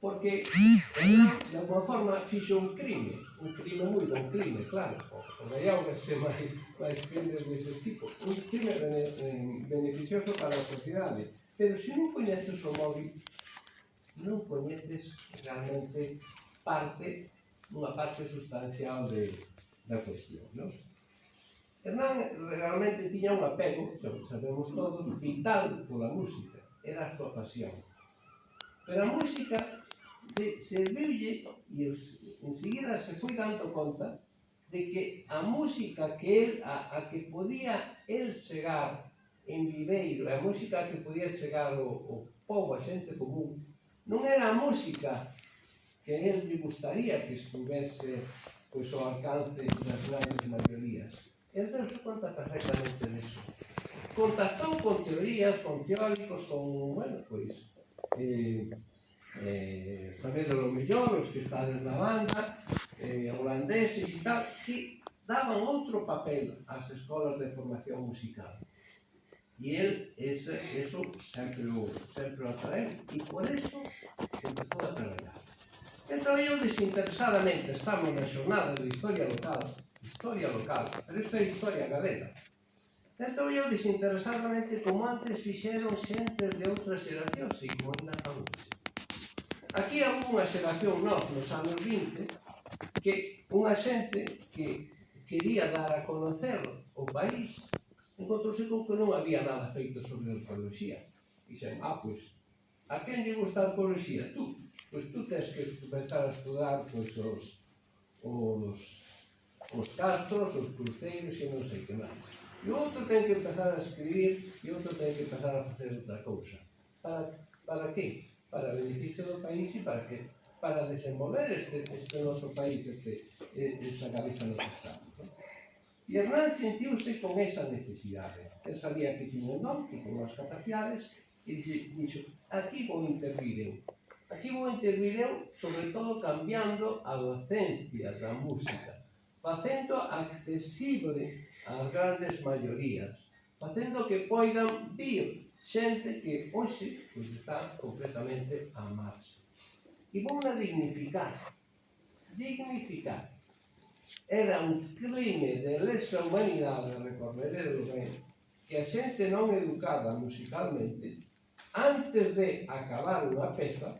Porque Hernán, de alguma forma, fixo un crime moi bon crime, claro, o gaiáugase máis crimes dese tipo, un crime beneficioso para a sociedade. Pero se non coñeces o móvil, non coñeces realmente unha parte sustancial da cuestión, non? Hernán realmente tiña un apego, sabemos todos, vital pola música, era a súa pasión. Pero a música serviulle e enseguida se foi dando conta de que a música que a que podía el chegar en Viveiro, a música que podía chegar ao povo, a xente común, non era a música que el lle gustaría que estuvese ao alcance das grandes maiorías. El deu-se conta perfectamente disso. Contactou con teorías, con teóricos, con, sabedes lo mellor, os que estades na banda, holandeses e tal, que daban outro papel ás escolas de formación musical. E el, eso sempre o atraeu, e por eso empezou a traballar. El traballou desinteresadamente, estamos na xornada de historia local, pero isto é historia galega. El traballou desinteresadamente como antes fixeron xentes de outras xeracións e como ainda fan hoxe. Aquí houve unha xeración nos anos 20 que unha xente que quería dar a conocer o país encontrouse con que non había nada feito sobre a arqueoloxía. Dixen, pois, a quen lle gusta a arqueoloxía? Tú. Pois tú tens que empezar a estudar os castros, os cruceiros e non sei que máis. E o outro ten que empezar a escribir e o outro ten que empezar a facer outra cousa. Para que? Para beneficio do país e para desenvolver este noso país, esta Galiza nos Estados. E Hernán sentiuse con esa necesidade. Él sabía que tiña un don, que con as capacidades, e dixo, aquí vou intervir eu. Aquí vou intervir eu, sobre todo, cambiando a docencia da música, facendo accesible ás grandes maiorías, facendo que poidan vir xente que hoxe está completamente a marxe. E vou a dignificar. Era un crime de lesa humanidade, recorrerelo ben, que a xente non educada musicalmente, antes de acabar unha peza,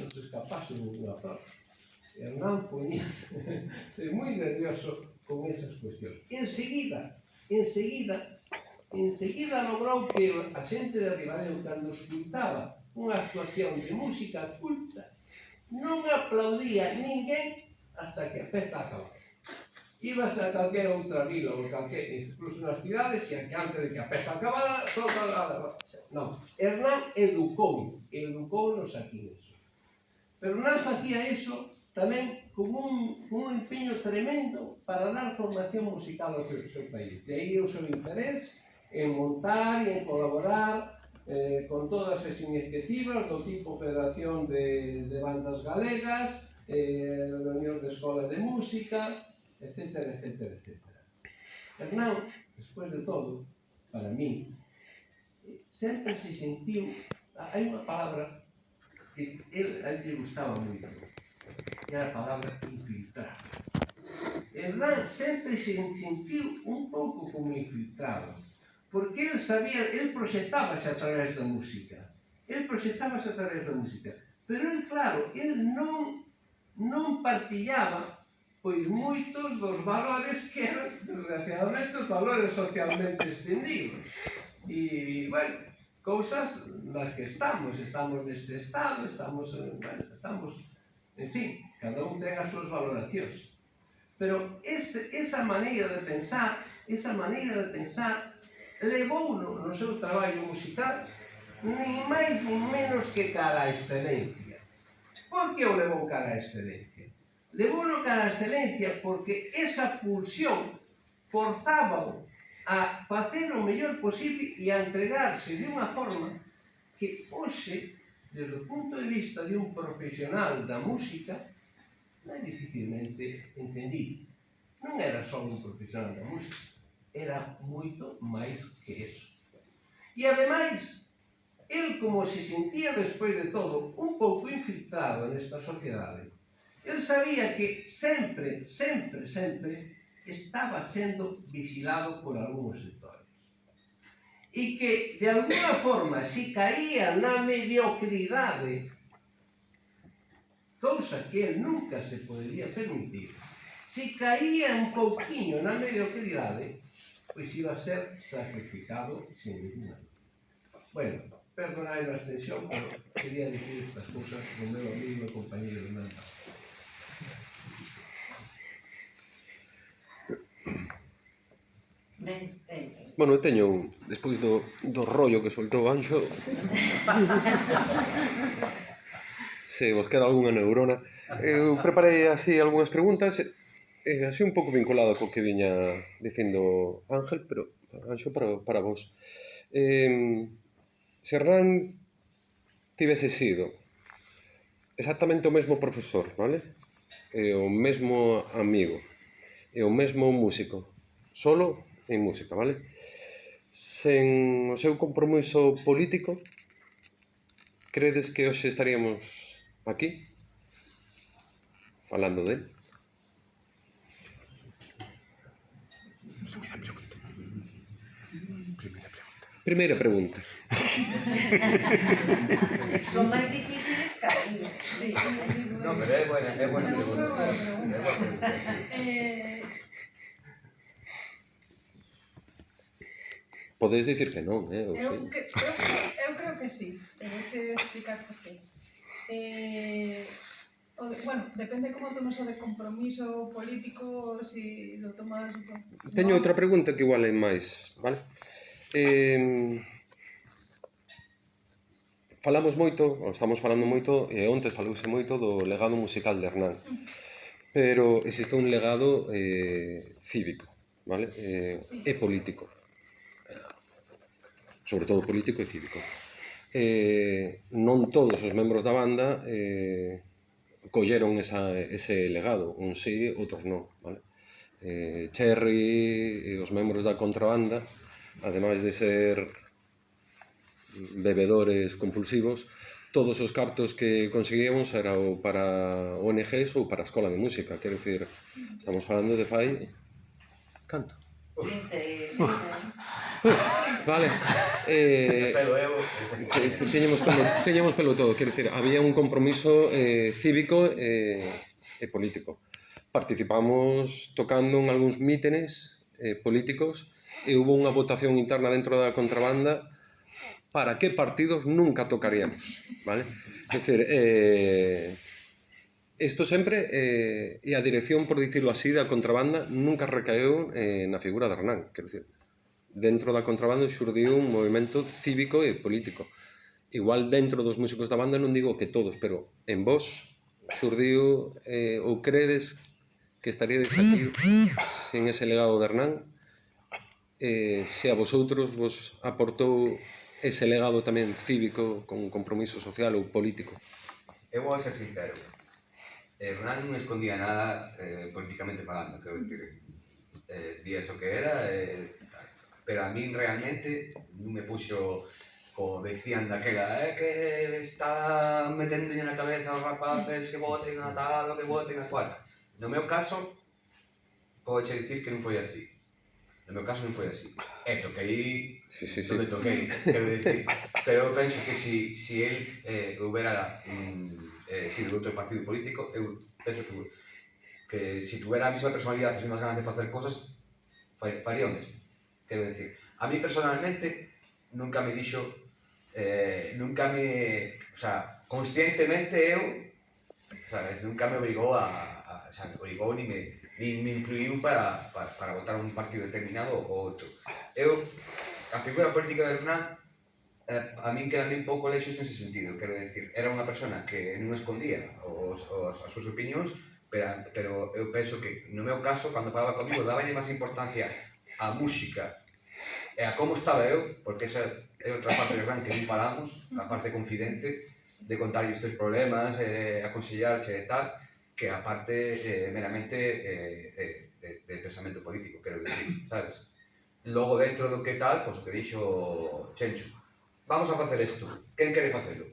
non se escapase ninguna prova. Hernán poñíase moi nervioso con esas cuestións. Enseguida logrou que a xente de Ribadeo, cando escutaba unha actuación de música culta, non aplaudía ninguén hasta que a peza acababa. ibas a calquera outra vila ou incluso nas cidades e que antes de que a pesta acabara non, Hernán educounos aquí neso, pero Hernán facía eso tamén con un empeño tremendo para dar formación musical ao seu país, de aí o seu interés en montar e en colaborar con todas as iniciativas do tipo Federación de Bandas Galegas, reunión de escolas de música, etcétera, etcétera, etcétera. Hernán, despois de todo, para mí, sempre se sentiu... Hai unha palabra que a él lle gustaba moito, que era a palabra infiltrado. Hernán sempre se sentiu un pouco como infiltrado, porque él sabía, él proxectábase a través da música. Pero él, claro, él non partillaba pois moitos dos valores que eran, desgraciadamente, os valores socialmente extendidos. E, bueno, cousas nas que estamos neste estado, estamos, en fin, cada un ten as súas valoracións. Pero esa maneira de pensar levouno no seu traballo musical nin máis nin menos que cara á excelencia. Por que o levou cara á excelencia? Levouno cara á excelencia porque esa pulsión forzaba a facer o mellor posible e a entregarse de unha forma que hoxe, desde o punto de vista de un profesional da música, non é dificilmente entendido. Non era só un profesional da música, era moito máis que eso. E ademais, el como se sentía despois de todo un pouco infiltrado nesta sociedade, el sabía que sempre estaba sendo vigilado por algúns sectores. E que, de alguna forma, se caía na mediocridade, cousa que el nunca se podería permitir, se caía un pouquinho na mediocridade, pois iba a ser sacrificado sin ninguna. Bueno, perdonai a extensión, pero quería dicir estas cousas do meu amigo e compañeiro Hernán. Bueno, eu teño, despois do rollo que soltou Anxo, se vos queda algunha neurona, eu preparei así algunhas preguntas, así un pouco vinculado co que viña dicindo Ángel, pero Anxo para vos. Se Hernán tivese sido exactamente o mesmo profesor, vale? E o mesmo amigo, e o mesmo músico, solo en música, vale? Sen o seu compromiso político, credes que hoxe estaríamos aquí falando del? Primeira pregunta. Son máis difíciles que a mí. No, pero é buena pregunta. Podes dicir que non, ou Eu sí. creo que sí, pero vouche explicar por qué. Bueno, depende como tomas o de compromiso político, si lo tomas... Teño outra pregunta que igual é máis, vale? Falamos moito, ou estamos falando moito, e onte falouse moito do legado musical de Hernán. Pero existe un legado cívico, vale? E político. Sobre todo político e cívico. Non todos os membros da banda colleron ese legado, uns sí, outros non, vale? Cherry e os membros da contrabanda, ademais de ser bebedores compulsivos, todos os cartos que conseguíamos era ou para ONGs ou para a escola de música, quero dicir, estamos falando de fai... Canto? Vale. Teñamos pelo todo, quero dicir, había un compromiso cívico e político. Participamos tocando en algúns mítines políticos e hubo unha votación interna dentro da contrabanda para que partidos nunca tocaríamos, vale? É dicir, Isto sempre, e a dirección, por dicirlo así, da contrabanda nunca recaeu na figura de Hernán, quero dicir. Dentro da contrabanda xurdiu un movimento cívico e político. Igual dentro dos músicos da banda non digo que todos, pero en vos xurdiu ou credes que estaríades aquí sen ese legado de Hernán, se a vosotros vos aportou ese legado tamén cívico con compromiso social ou político. Eu vou ser sincero. Hernán non escondía nada políticamente falando, quero dicir. Día eso que era, pero a min realmente non me puxo como decían daquela, que está meténdolle na cabeza aos rapaces que voten a tal ou que voten a cual. No meu caso, podo dicir que non foi así. No meu caso non foi así. Toquei donde toquei, quero dicir. Pero eu penso que si el houbera sido de outro partido político, eu penso que si tuvera a mesma personalidade, as mesmas ganas de facer cosas, faría o mesmo. Quero dicir, a mí personalmente nunca me dixo, o sea, conscientemente eu, sabes, nunca me obrigou ni me influiu para votar un partido determinado ou outro. A figura política de Hernán, a min quedame un pouco leixos nese sentido, quero dicir, era unha persona que non escondía as súas opinións, pero eu penso que, no meu caso, cando falaba comigo, daballe máis importancia á música e a como estaba eu, porque esa é outra parte de Hernán que non falamos, a parte confidente, de contarlle os teus problemas, aconsellarche e tal, que a parte meramente de pensamento político, quero dicir, sabes? Logo, dentro do que tal, pois o que dixo Chencho, vamos a facer isto, quen quere facelo?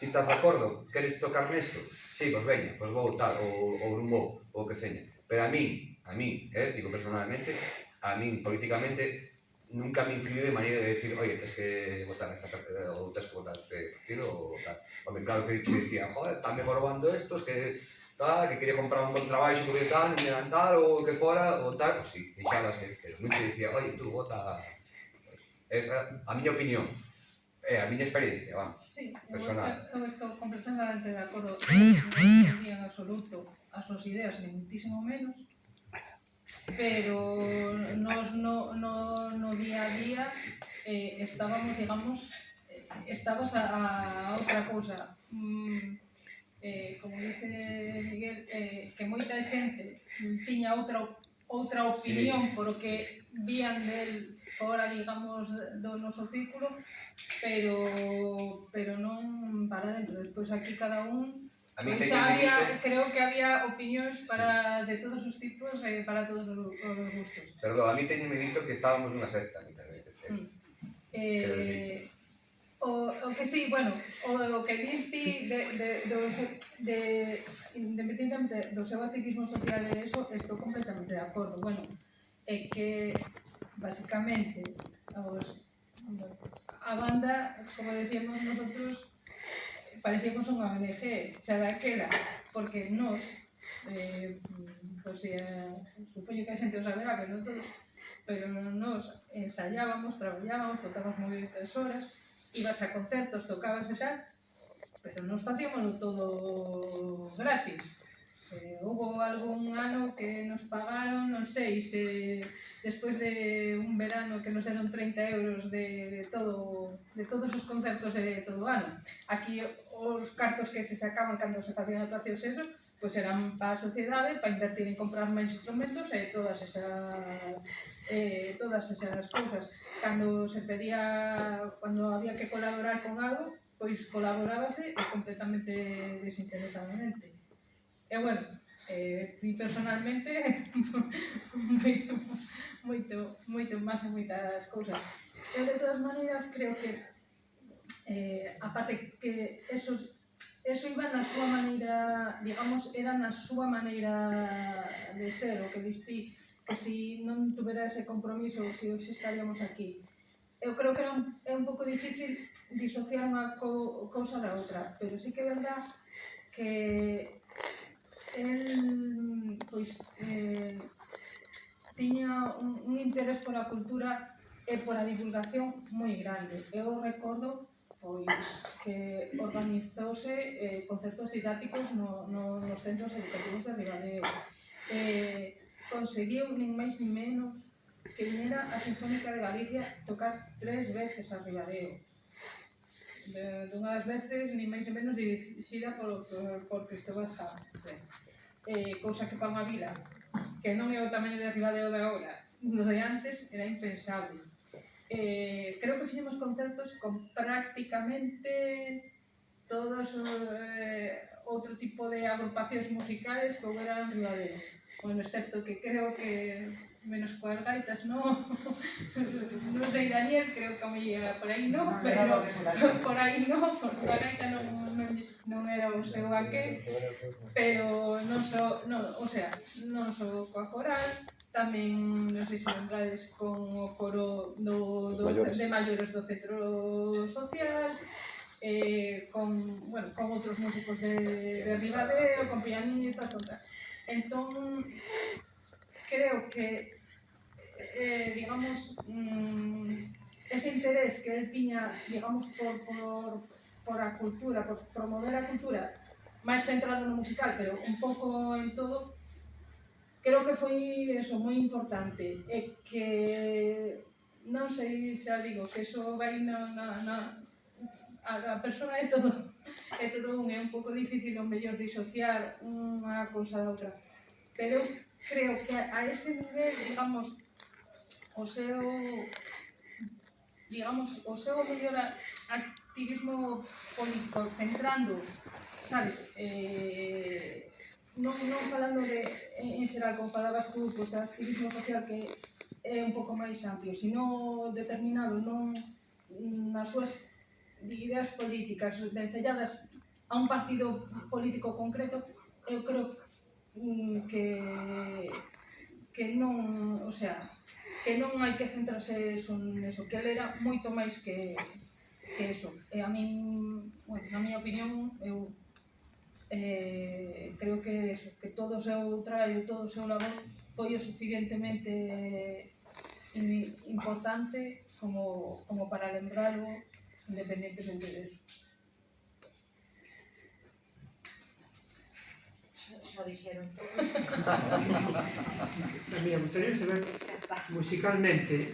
Si estás de acordo, queres tocar nesto? Si, pois veña, pois vou tal, ou non vou, ou que seña. Pero a min, digo personalmente, a min políticamente nunca me influiu de maneira de decir, oye, tens que votar esta ou tens que votar este partido ou tal. Home, claro que te dicían, joder, están robando estos, que tal, que quería comprar un contrabaixo que tal, non me dan tal, ou que fora, ou tal, pois si, deixálase, pero non te dicía, oye, tú, vota... A miña opinión, a miña experiencia, vamos, personal. Eu estou completamente de acordo, non en absoluto as súas ideas, ni muitísimo menos, pero nos no día a día estábamos, digamos, estabas a outra cousa. Como dice Miguel, que moita xente tiña outra opinión por o que vían del fora, digamos, do noso círculo, pero non para dentro. Despois aquí cada un, pois creo que había opinións para de todos os tipos e para todos os gustos. Perdón, a mí teñeme dito que estábamos nunha secta, muitas veces. O que sí, bueno, o que viste independentemente do seu activismo social e eso, estou completamente de acordo. Bueno, é que, basicamente, a banda, como decíamos nosotros, parecíamos unha ONG, xa daquela, porque nos, supoño que a xente o saberá, pero non todos, pero nos ensayábamos, traballábamos, tocábamos moitas horas, ibas a concertos, tocabas e tal, pero nos facíamos todo gratis. Hubo algún ano que nos pagaron, non sei, se despois de un verano que nos deron 30 euros de todos os concertos de todo o ano. Aquí os cartos que se sacaban cando se facían actuacións eso, pois eran para a sociedade, para invertir en comprar máis instrumentos e todas esas cousas. Cando se pedía, cando había que colaborar con algo, pois colaborábase completamente desinteresadamente. E bueno, ti personalmente moito máis en moitas cousas. Eu de todas maneiras creo que aparte que eso iba na súa maneira, digamos, era na súa maneira de ser, o que diste, que si non tuvera ese compromiso, si hoxe estaríamos aquí. Eu creo que é un pouco difícil disociar unha cousa da outra, pero sí que é verdad que el, pois, tiña un interés por a cultura e por a divulgación moi grande. Eu recordo pois que organizouse conceptos didácticos nos centros educativos de Ribadeo. Conseguiu nin máis nin menos que viñera a Sinfónica de Galicia tocar 3 veces a Ribadeo. Dunha das veces, nin máis nin menos, dirixida por Cristóbal Jara. Cousa que para unha vila que non é o tamaño de Ribadeo de agora, no de antes, era impensable. Creo que fixemos concertos con prácticamente todos outro tipo de agrupacións musicales que houbera en Ribadeo. Bueno, excepto que creo que menos coas gaitas, non sei, Daniel, creo que a mellor por aí non, pero por aí non, porque a gaita non era o seu aquel, pero non só coa coral, tamén, non sei se lembrades, con o coro de maiores do centro social, con outros músicos de Ribadeo, con pianistas, con tal. Entón, creo que, digamos, ese interés que él tiña, digamos, por a cultura, por promover a cultura, máis centrado no musical, pero un pouco en todo, creo que foi eso, moi importante. E que, non sei, xa digo, que eso vai a persona é todo un, é un pouco difícil o mellor disociar unha cousa da outra, pero eu creo que a ese nivel, digamos, o seu mellor activismo político, centrando, sabes, non falando en xeral, como falabas tú, pois, de activismo social que é un pouco máis amplio, sino determinado nas súas ideas políticas vencelladas a un partido político concreto, eu creo que non, o sea, que non hai que centrarse neso, que ele era moito máis que eso. E a min, bueno, na miña opinión, eu creo que eso, que todo o seu traballo, todo o seu labor foi o suficientemente importante como para lembralo independentemente de eso. Xa dixeron todo. Me gustaría saber musicalmente,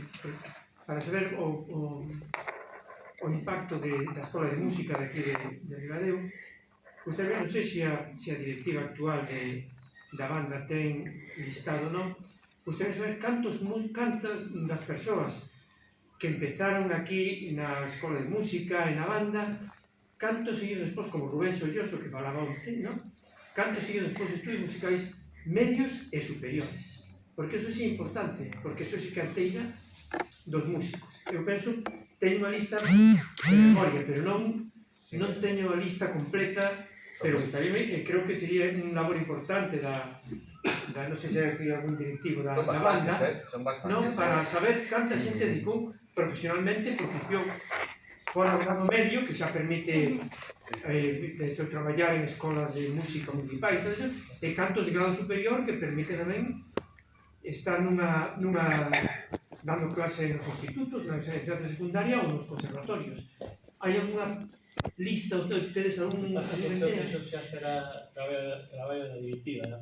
para saber o impacto da Escola de Música de aquí de Ribadeo. Gustaría, non sei se a directiva actual da banda ten listado, non? Gustaría saber cantas das persoas que empezaron aquí na Escola de Música e na banda, cantos seguiron despois, como Rubén Solloso, que falaba onte, non? Cantos seguiron despois de estudios musicais medios e superiores. Porque eso é importante, porque eso é carteira dos músicos. Eu penso, teño unha lista de memoria, pero non teño a lista completa, pero gustaríame, creo que sería un labor importante non sei se hai algún directivo da banda, non, para saber canta xente dedicou profesionalmente, porque eu fora do grado medio, que xa permite traballar en escolas de música municipais, e cantos de grado superior que permite tamén estar dando clase nos institutos, na enseñanza secundaria ou nos conservatorios. Hai alguna lista, ustedes algún... Eso xa será traballo da directiva, non?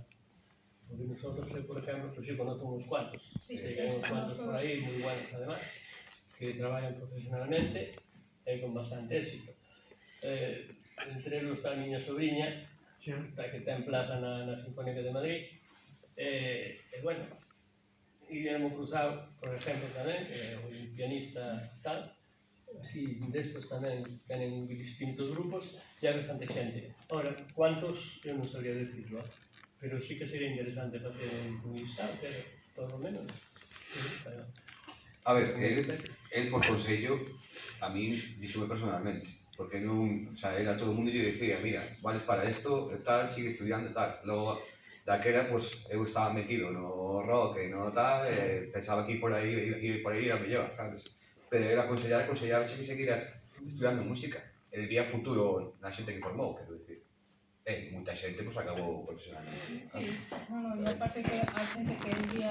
Porque nosotros, por exemplo, pues, conozco uns cuantos, hai uns cuantos por aí, moi buenos además, que traballan profesionalmente e con bastante éxito. Entre eles está a miña sobrinha, que ten plaza na Sinfónica de Madrid, e bueno, Guillermo Cruzado, por exemplo, tamén, que é un pianista tal, aquí destos tamén tenen distintos grupos, e hai bastante xente. Ora, cuantos, eu non sabría decirlo, pero sí que sería interesante facer un listado, pero por lo menos. A ver, él por consello, a mí díxome personalmente, porque non, o sea, era todo o mundo e eu dicía, mira, vales para isto, tal, sigue estudiando, tal. Logo, daquela, pues, eu estaba metido no rock e no tal, pensaba que ir por aí era mellor, sabes? Pero era aconsellar que seguiras estudiando música. El día futuro na xente que formou, quero dicir. E moita xente pois acabou profesionalmente. Sí, e aparte que hai xente que envía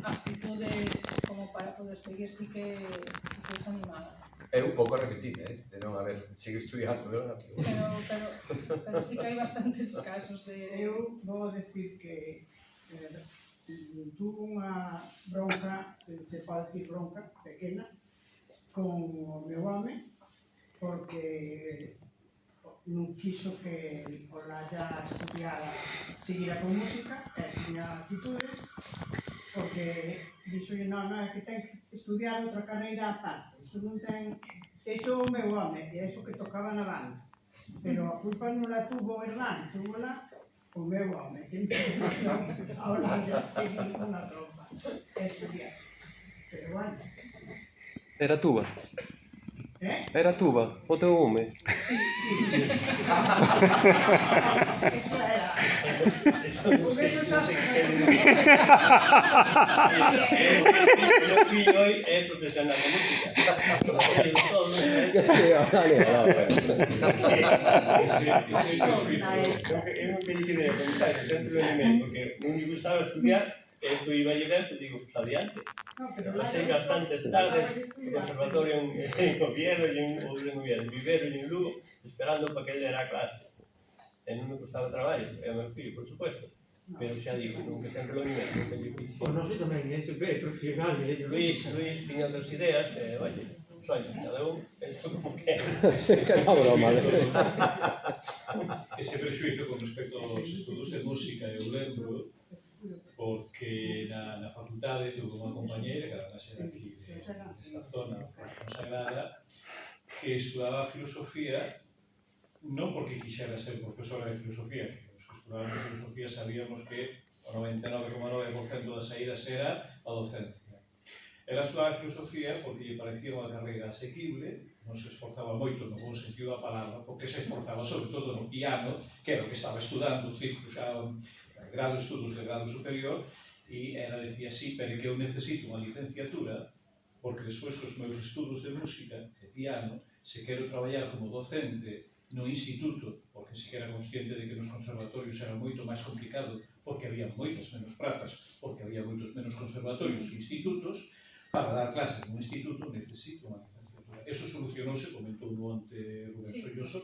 actitudes como para poder seguir, sí que os animada. É un pouco repetible, de non haber, sigue estudiando, verdad? Pero sí que hai bastantes casos de... Eu vou decir que tuve unha bronca, se pode decir bronca, pequena, con o meu home, porque non quiso que Olalla estudiara, seguira con música, e tiña actitudes, porque dixo, non, é que ten que estudiar outra carreira aparte, iso non ten, iso o meu home, e iso que tocaba na banda, pero a culpa non la tuvo Hernán, tuvo la o meu home, que empezou a Olalla seguir unha tropa, e estudiar, pero bueno. Era tuba? Era tuba, o teu home? Sí. Eso era. Por eso xa se o fillo hoy é profesional de música. Eu non quería que comentar, sempre o animei, porque non me gustaba estudiar, e fui validante, digo, pues adiante. Pasei bastantes tardes no conservatorio en Oviedo, en Vivero e en Lugo, esperando para que ele era a clase. E non me costaba traballo, e o meu fillo, por supuesto. Pero xa digo, nunca sempre lo animei, nunca lle quixi. O noso tamén é super profesional. Luis tiña outras ideas, e, oye, soy cada un, isto como que... Era broma, Ese prejuizo con respecto aos estudos de música, eu lembro, porque na facultade tuve unha compañeira, que además era aquí desta zona, consagrada, que estudaba filosofía, non porque quixera ser profesora de filosofía, que os que estudábamos filosofía sabíamos que o 99,9% das saídas era a docencia. Ela estudaba filosofía porque lle parecía unha carreira asequible, non se esforzaba moito no bon sentido da palabra, porque se esforzaba sobre todo no piano, que era o que estaba estudando, o ciclo xa grado de estudos de grado superior, e ela decía, sí, pero que eu necesito unha licenciatura, porque despois os meus estudos de música, de piano, se quero traballar como docente no instituto, porque se que era consciente de que nos conservatorios era moito máis complicado, porque había moitas menos prazas, porque había moitos menos conservatorios e institutos, para dar clases nun instituto necesito unha licenciatura. Eso solucionouse, comentou no ante Rubén Solloso,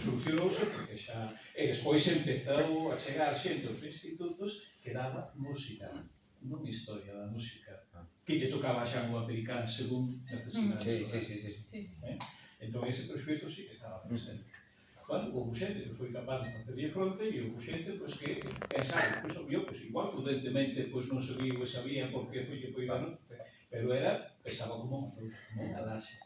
solucionouse porque xa... E despois empezou a chegar xente aos institutos que daba música, non historia da música, que lle tocaba xa unha americana según necesidades. Entón ese prejuizo sí que estaba presente. Bueno, houve xente que foi capaz de facerlle fronte e houve xente que pensaba, pois obvio, igual prudentemente non seguiu esa vía porque foi dano, pero era, pensaba como unha daxa.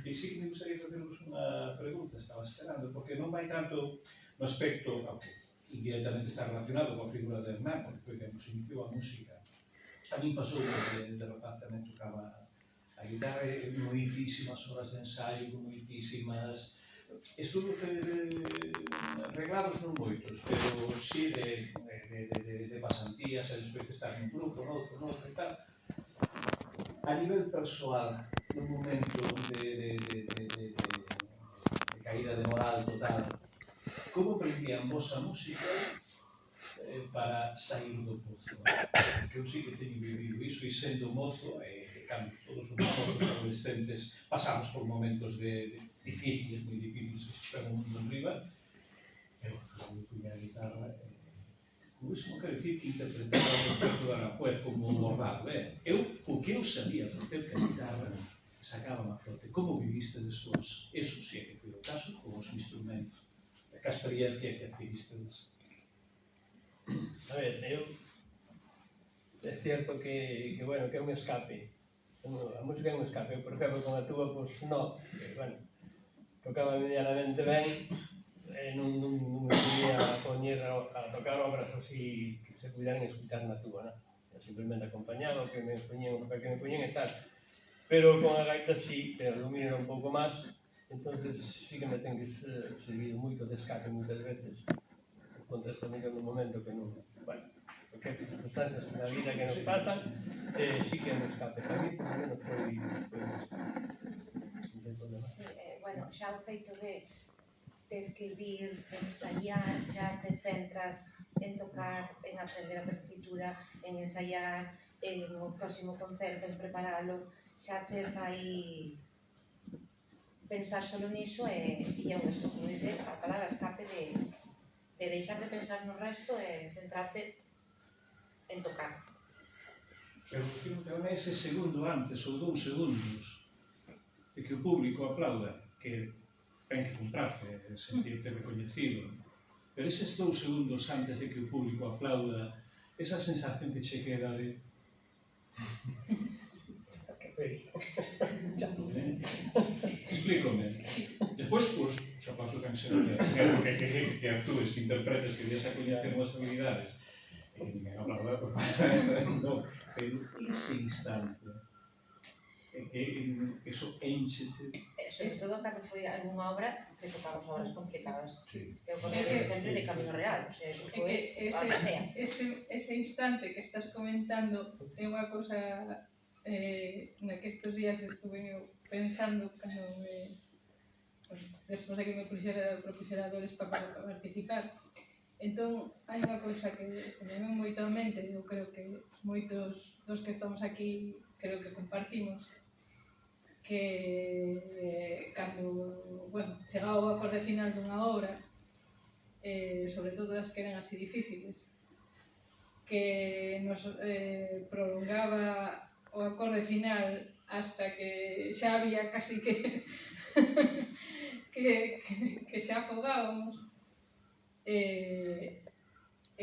E sí que me gustaría facervos unha pregunta, estaba esperando, porque non vai tanto no aspecto, aunque indirectamente está relacionado coa figura de Hernán, porque foi que nos iniciou a música. A mí pasou que de rapaz tamén tocaba a guitarra, moitísimas horas de ensaio, moitísimas estudos reglados non moitos, pero sí de pasantías, e despois de estar nun grupo, noutro e tal. A nivel persoal, nun momento de caída de moral total, como prendían vos a música para sair do pozo? Porque eu sí que teño vivido iso, e sendo mozo, cando todos os mozos adolescentes pasamos por momentos difíciles, moi difíciles, que se chegan un mundo arriba, eu cando puña a guitarra, con iso non quero dicir que interpretaba o respecto de Aranjuez como un bordado, eu, o que eu sabía facer que a guitarra sacaba a flote. Como viviste despois? Eso sí que foi o caso con os instrumentos, a experiencia que adquiriste. A ver, eu... É certo que é un escape. A música é un escape. Eu, por exemplo, con a túa, pois, non. Tocaba medianamente ben, non me podía poñer a tocar obras así que se puderan escuchar na túa, non? Simplemente acompañaba o que me poñían e tal. Pero con a gaita sí, que domina un pouco máis, entonces sí que me ten que servir moito de escape moitas veces. Contra esta amiga no momento que non... Bueno, porque as circunstancias na vida que nos pasan, sí que nos escape. Para mí, por lo menos, foi... Sí, bueno, xa o feito de ter que vir, ensaiar, xa te centras en tocar, en aprender a partitura, en ensaiar, en o próximo concerto, en preparalo, xa te fai pensar solo niso e é un esto, como dice a palabra escape de deixar de pensar no resto e centrarte en tocar. Pero creo que ahora ese segundo antes ou 2 segundos de que o público aplauda, que ten que comprace, sentirte recoñecido, pero eses 2 segundos antes de que o público aplauda, esa sensación que che queda de... Explícome. Despois, pues, xa paso cansado de que actúes, que interpretes, que días a coñecer unhas habilidades, e que ninguén aplauda, no, pero ese instante, que eso enchete. Sobre todo cando foi algunha obra que tocamos obras complicadas. Sí. Que o coñecer sempre de Camino Real, o sea, eso foi a que sea. Ese instante que estás comentando é unha cousa na que estes días estuve pensando cando despois de que me propuxera Dores para participar. Entón, hai unha cousa que se me ven moito a mente, eu creo que moitos dos que estamos aquí creo que compartimos, que cando, chegaba o acorde final dunha obra, sobre todo as que eran así difíciles, que nos prolongaba o acorde final hasta que xa había casi que que xa afogábamos, e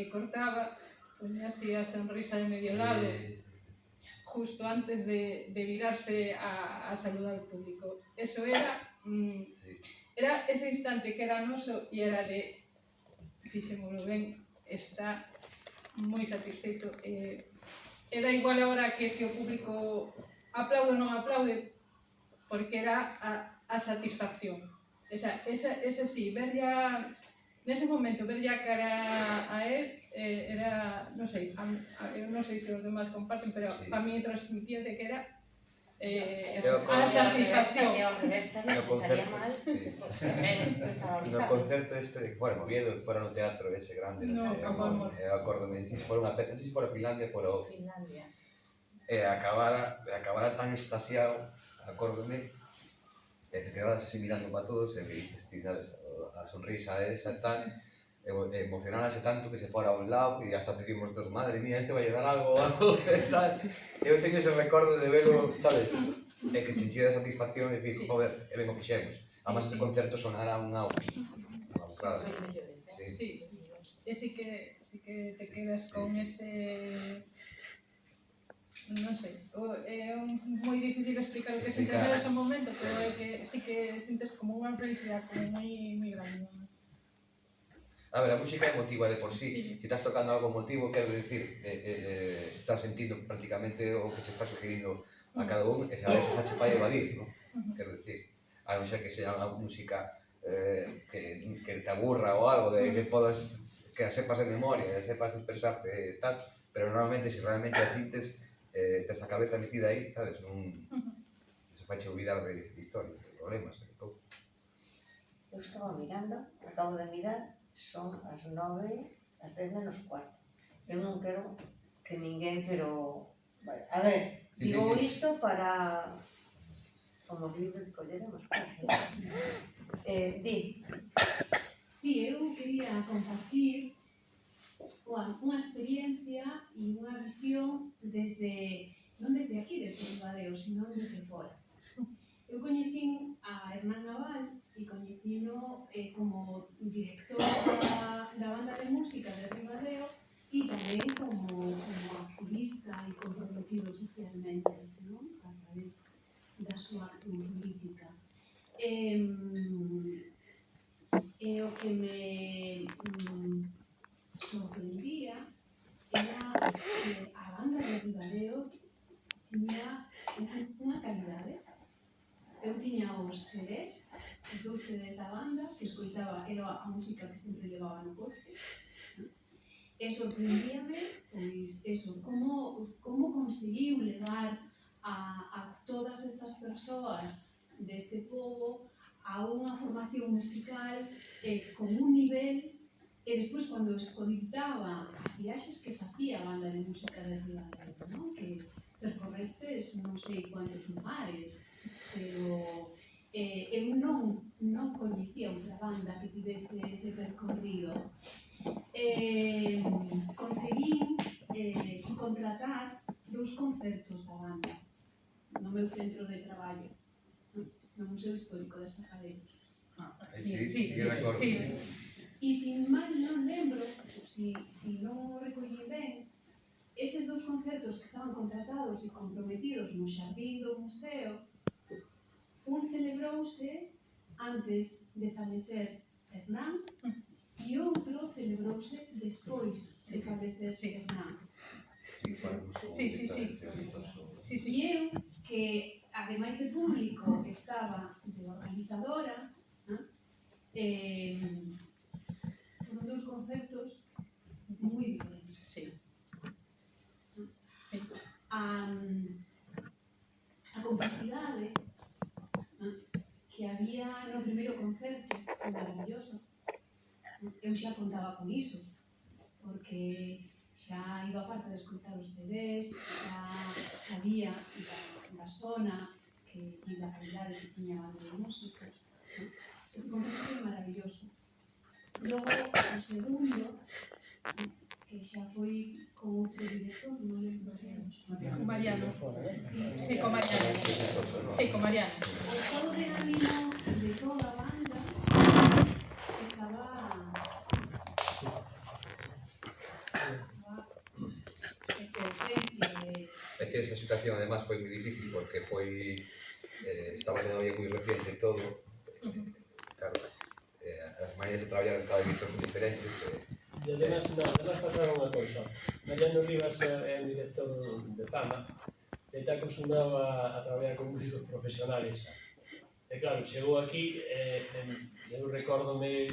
cortaba, ponía así a sonrisa de medio lado, justo antes de virarse a saludar ao público. Eso era ese instante que era noso e era de fixémolo ben, está moi satisfeito. Era igual agora que se o público aplaude ou non aplaude, porque era a satisfacción. Ese sí, verlla, nese momento, verlla cara a él, era, non sei, eu non sei se os demais comparten, pero a mí transmitía de que era a satisfacción. E ao revés tamén, se salía mal, no concerto este de fora, Oviedo, fora no teatro ese grande, Campo Amor. acórdome, se fora unha peza, se fora Finlandia, fora outro. E acabara tan extasiado, acórdome, e se quedabas así mirando para todos, e me dices, sabes, a sonrisa esa e tal, emocionarase tanto que se fora a un lado e hasta te dimos todos, madre mía, este vai a dar algo e tal. Eu teño ese recordo de verlo, sabes, e que te enchida de satisfacción e dicir, joder, e ben o fixemos. Además, ese concerto sonara unha claro. Sí. E si que te quedas con ese... non sei, é moi difícil explicar o que sintes nese momento, pero é que sí que sintes como unha felicidade como moi grande. A ver, a música é emotiva de por sí. Se estás tocando algo emotivo, quero dicir, estás sentindo prácticamente o que te está sucedindo a cada un, e xa eso xa che fai evadir, non? Quero dicir, a non ser que sea unha música que te aburra ou algo, de que podas, que a sepas de memoria, que sepas expresarte e tal, pero normalmente, se realmente a sintes, tes a cabeza metida aí, sabes, se faiche olvidar de historia, de problemas, de todo. Eu estaba mirando, acabo de mirar, son as 9, as 10 menos cuarto. Eu non quero que ninguén, pero... A ver, digo isto para... Como dice, colleremos café. Di. Sí, eu quería compartir unha experiencia e unha visión desde, non desde aquí, desde Ribadeo, sino desde fora. Eu coñecín a Hernán Naval e coñecíno como director da banda de música de Ribadeo e tamén como activista e comprometido socialmente, non? A través da súa acción política. E o que me sorprendía era que a banda de Ribadeo tiña unha calidade. Eu tiña os CDs, os 2 CDs da banda, que escoitaba, era a música que sempre levaba no coche. E sorprendíame, pois, eso, como conseguiu levar a todas estas persoas deste pobo a unha formación musical con un nivel e despois cando escoitaba as viaxes que facía a banda de música de Ribadeo, non? Que percorrestes non sei quantos lugares, pero eu non coñecía outra banda que tivese ese percorrido. Conseguín contratar 2 concertos da banda no meu centro de traballo, no Museo Histórico de Sacaderos. Sí, recordo. E se mal non lembro, se non o recollí ben, eses 2 concertos que estaban contratados e comprometidos no xardín do museo, un celebrouse antes de fallecer Hernán e outro celebrouse despois de fallecer Hernán. E eu, que ademais de público estaba de organizadora, foron 2 concertos moi diferentes. A complicidade que había no primeiro concerto foi maravilloso. Eu xa contaba con iso, porque xa iba a parte de escoitar os CDs, xa sabía da zona e da calidade que tiña a banda de músicos. Ese concerto foi maravilloso. Logo, o segundo, que xa foi con outro director, non lembro que era. Con Mariano. Sí, con Mariano. Sí, con Mariano. O estado de ánimo de toda a banda estaba É que esa situación además foi moi difícil porque foi estaba todavía moi reciente todo. Claro, as maneiras de traballar en cada evento son diferentes. E además pasaron unha cousa. Mariano Rivas é un director de fama e está acostumbrado a traballar con músicos profesionales. E claro, chegou aquí eu recórdome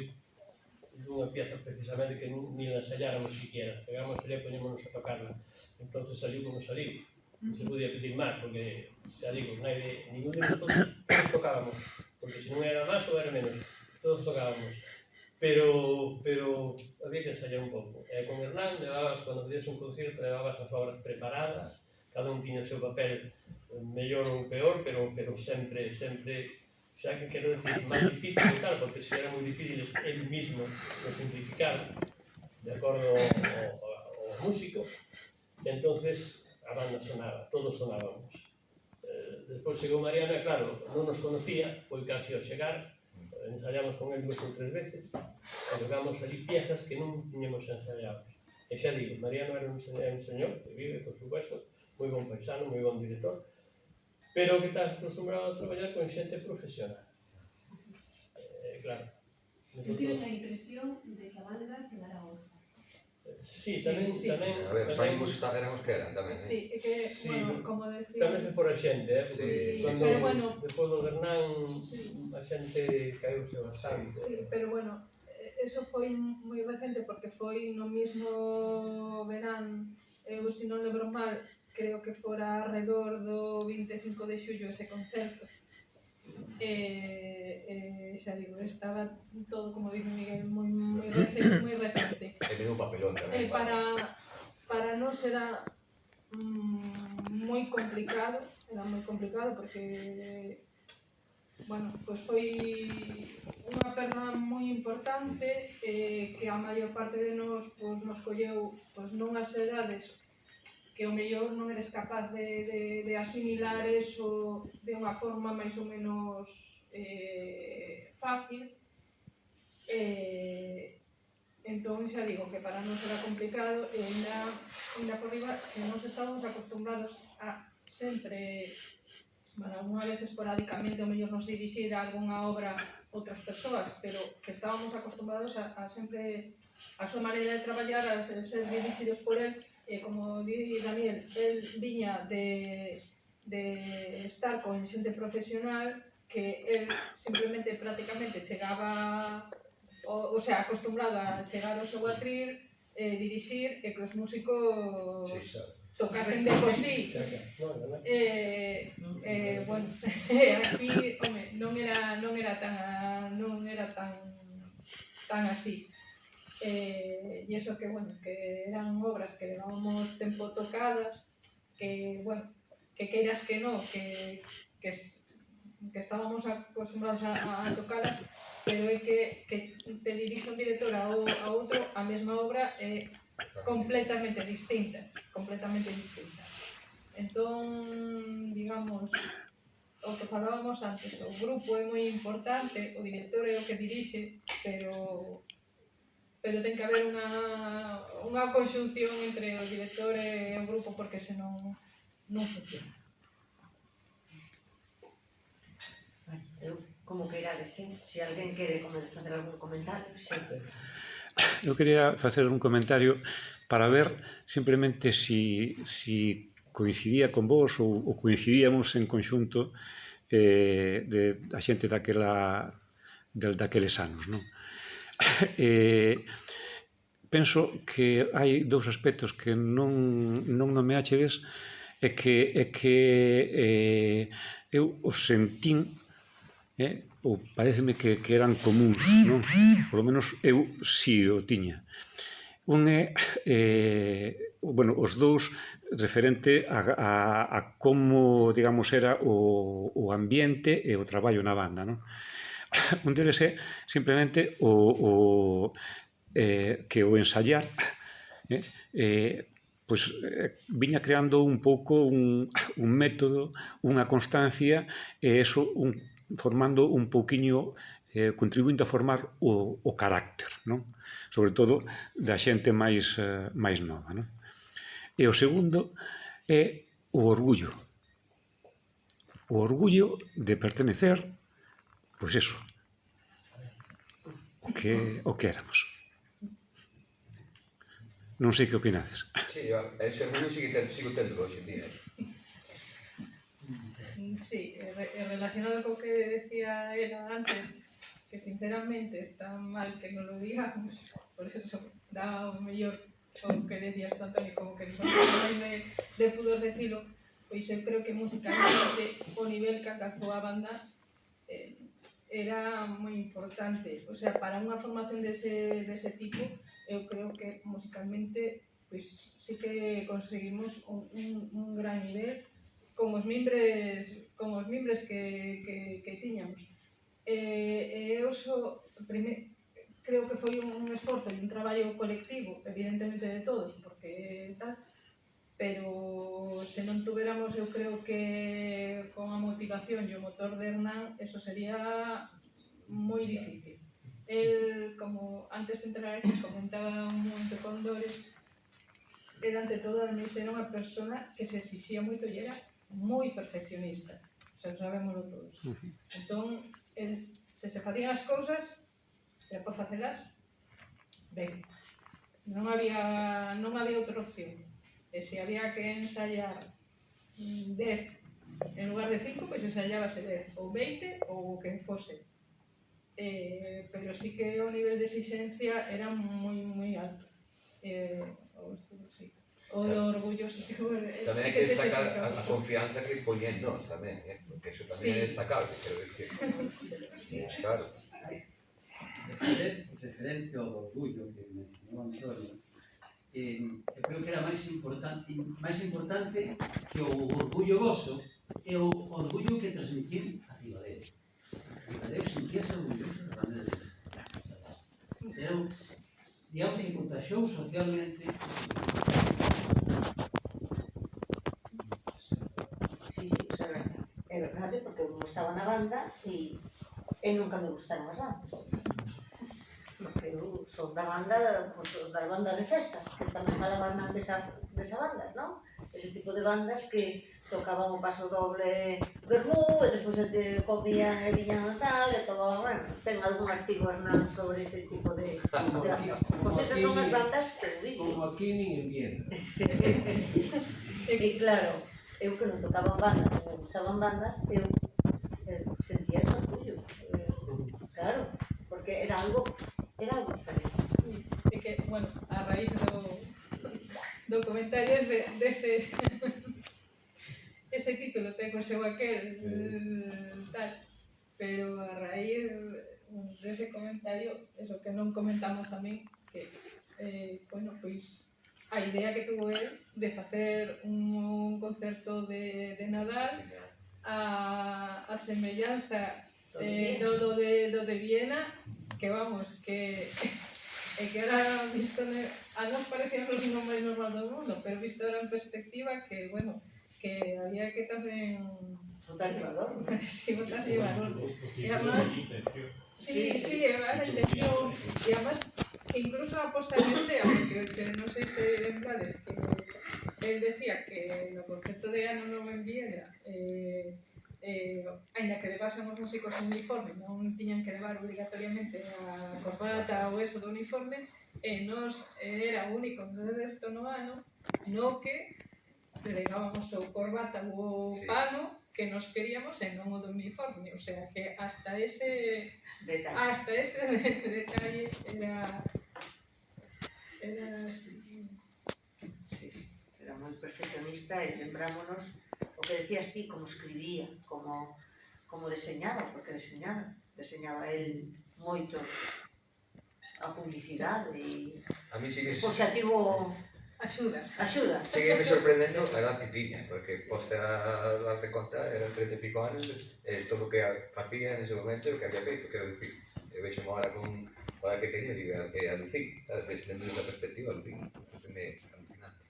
dunha pieza precisamente que ni la ensayáramos siquiera. Chegamos e poñémonos a tocarla. Entonces saliu como saliu. Non se podía pedir máis, porque, xa digo, ningún de nosotros tocábamos. Porque se non era máis ou era menos, todos tocábamos. Pero había que ensayar un pouco. Con Hernán, cando pedías un concierto, levabas as obras preparadas, cada un tiña o seu papel mellor ou peor, pero sempre, xa que quero decir, máis difícil, claro, porque se era moi difícil el mismo o simplificar, de acordo ao músico, entonces a banda sonaba, todos sonábamos. Despois chegou Mariano e claro, non nos conocía, foi casi ao chegar, ensayamos con él 2 ou 3 veces, e tocamos ali piezas que non tiñamos ensayados. E xa digo, Mariano era un señor que vive, por supuesto, moi bon paisano, moi bon director, pero que estás acostumbrado a traballar con xente profesional. Claro. Eu tive a impresión de que a banda quedara orfa. Sí, tamén... A ver, os ánimos éramos que eran tamén, Sí, é que, bueno, como decía... Tamén se fora xente, pero bueno... Depois do Hernán, a xente caeuse bastante. Sí, pero bueno, eso foi moi recente porque foi no mismo verán, eu se non lembro mal, creo que fora alrededor do 25 de xullo ese concerto. Xa digo, estaba todo, como dice Miguel, moi recente. E veo un papelón tamén. Para nós era moi complicado, porque, bueno, pois foi unha perda moi importante que a maior parte de nós nos colleu non as edades que o mellor non eres capaz de asimilar eso de unha forma máis ou menos fácil. Entón, xa digo que para nós era complicado e ainda por riba que nós estábamos acostumbrados a sempre, bueno, alguna vez esporádicamente o mellor nos dirixir a algunha obra outras persoas, pero que estábamos acostumbrados a sempre a súa maneira de traballar, a ser dirixidos por él. Como di Daniel, él viña de estar con xente profesional que él simplemente prácticamente chegaba, o sea, acostumbrado a chegar ao seu atril, dirixir e que os músicos tocasen de por sí. Bueno, aquí, home, non era tan así. E iso que, bueno, que eran obras que levábamos tempo tocadas, que, bueno, que queiras que non, que estábamos acostumbrados a tocalas, pero é que te dirixe un director a outro, a mesma obra é completamente distinta. Entón, digamos, o que falábamos antes, o grupo é moi importante, o director é o que dirixe, pero ten que haber unha conxunción entre o director e o grupo, porque senón non funciona. Eu, como queirades, se alguén quere facer algún comentario, sempre. Eu quería facer un comentario para ver simplemente si coincidía con vos ou coincidíamos en conxunto a xente daqueles anos, non? Penso que hai dous aspectos que non nomeachedes e que eu os sentín, ou pareceme que eran comuns, non? Por lo menos eu si o tiña. Un é, bueno, os dous referente a como, digamos, era o ambiente e o traballo na banda, non? Un deles é simplemente que o ensayar pois viña creando un pouco un método, unha constancia, e eso formando un pouquiño, contribuindo a formar o carácter, non? Sobre todo da xente máis nova, non? E o segundo é o orgullo. O orgullo de pertenecer, pois eso, o que éramos. Non sei que opinades. Sí, ese orgullo sigo tendo hoxe en día. Sí, relacionado co que decía ela antes, que sinceramente está mal que non lo digamos, por eso dá o mellor o que decías tanto Antonio, como que non hai de pudor decilo, pois eu creo que musicalmente o nivel que alcanzou a banda era moi importante. O sea, para unha formación dese tipo, eu creo que musicalmente pois sí que conseguimos un gran nivel con os mimbres que tiñamos. E eu creo que foi un esforzo e un traballo colectivo, evidentemente de todos, porque tal, pero se non tuveramos, eu creo que con a motivación e o motor de Hernán, eso sería moi difícil. El, como antes de entrar aquí, comentaba un momento con Dores, era ante todo a mí era unha persona que se exixía moito e era moi perfeccionista, xa sabémoslo todos. Entón, se facían as cousas, era por facelas ben. Non había outra opción. E se había que ensayar 10 en lugar de 5, pois ensayábase 10 ou 20 ou o que fose. Pero sí que o nivel de exigencia era moi alto. O do orgullo sí que... Tamén hai que destacar a confianza que poñen nós tamén, porque eso tamén é destacable, quero dicir. Claro. Referente ao orgullo que mencionou Antonio, eu creo que era máis importante que o orgullo voso é o orgullo que transmitir a Ribadeo. Ribadeo sentíase orgulloso da banda de Ribadeo. Digamos que contaxou socialmente. Sí, é verdade, porque eu non estaba na banda e nunca me gustaron as bandas. Porque eu son da banda de festas, que tamén falaban desa banda, non? Ese tipo de bandas que tocaban o paso doble vermú, e despois comían e viñan tal, e tomaban, bueno, ten algún artigo Hernán sobre ese tipo de bandas. Pois esas son as bandas que eu digo. Como aquí nin en Viena. E claro, eu que non tocaban bandas, que me gustaban bandas, eu sentía ese orgullo. Claro, porque era algo diferente. E que, bueno, a raíz do comentario dese ese título ten co seu aquel tal, pero a raíz dese comentario, eso que non comentamos tamén, que, bueno, pois, a idea que tuvo él de facer un concerto de Nadal a semellanza do de Viena, que vamos, que era visto, a nos parecía o máis normal do mundo, pero visto era en perspectiva que, bueno, que había que tamén botarlle valor. Sí, botarlle valor. E además, sí, era a intención, e además que incluso a posteriori, porque non sei se lembrades que él decía que no concepto de ano non enviera, ainda que levasen os músicos un uniforme, non tiñan que levar obrigatoriamente a corbata ou eso do uniforme, e nos era o único concerto no ano no que levábamos o corbata ou o pano que nos queríamos e non o do uniforme, o sea que hasta ese detalle era era moi perfeccionista e lembrámonos o que decías ti, como escribía, como deseñaba, porque deseñaba el moito a publicidade e A mí sigue positivo axuda. Sigue me sorprendendo a edad que tiña, porque posta a darte conta, eran 30 e pico anos, todo o que facía en ese momento, o que había feito, quero dicir, vexo agora con a edad que teña, digo, alucín, dentro desa perspectiva, alucín, é alucinante.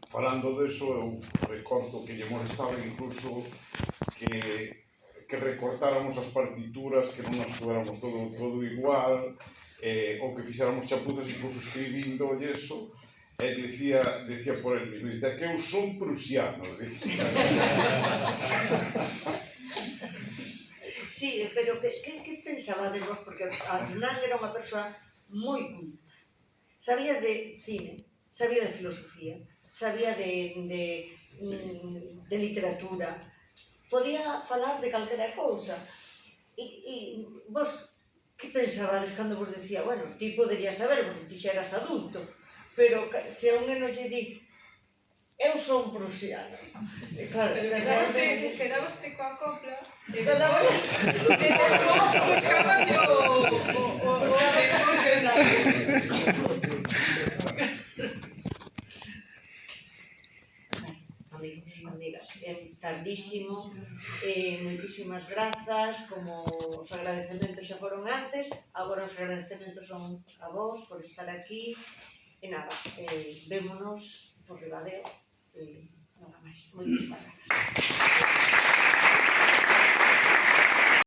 Falando deso, eu recordo que lle molestaba incluso que recortáramos as partituras, que non as tuéramos todo igual, ou que fixáramos chapuzas incluso escribindo eso, e decía por el mismo, dicía que eu son prusiano, dicía. Sí, pero que pensabades vos? Porque Hernán era unha persoa moi culta. Sabía de cine, sabía de filosofía, sabía de literatura, podía falar de calquera cousa. E vos que pensabades cando vos decía, bueno, ti poderías saber, porque ti xa eras adulto, pero se a un neno lle di eu son prusiano. Claro, pero quedabaste coa copla e despois buscabas o Hernán. Amigos, amigas, é tardísimo, moitísimas grazas, como os agradecementos xa foron antes, agora os agradecementos son a vos por estar aquí, e nada, vémonos por Ribadeo, nada máis, moitísimas grazas.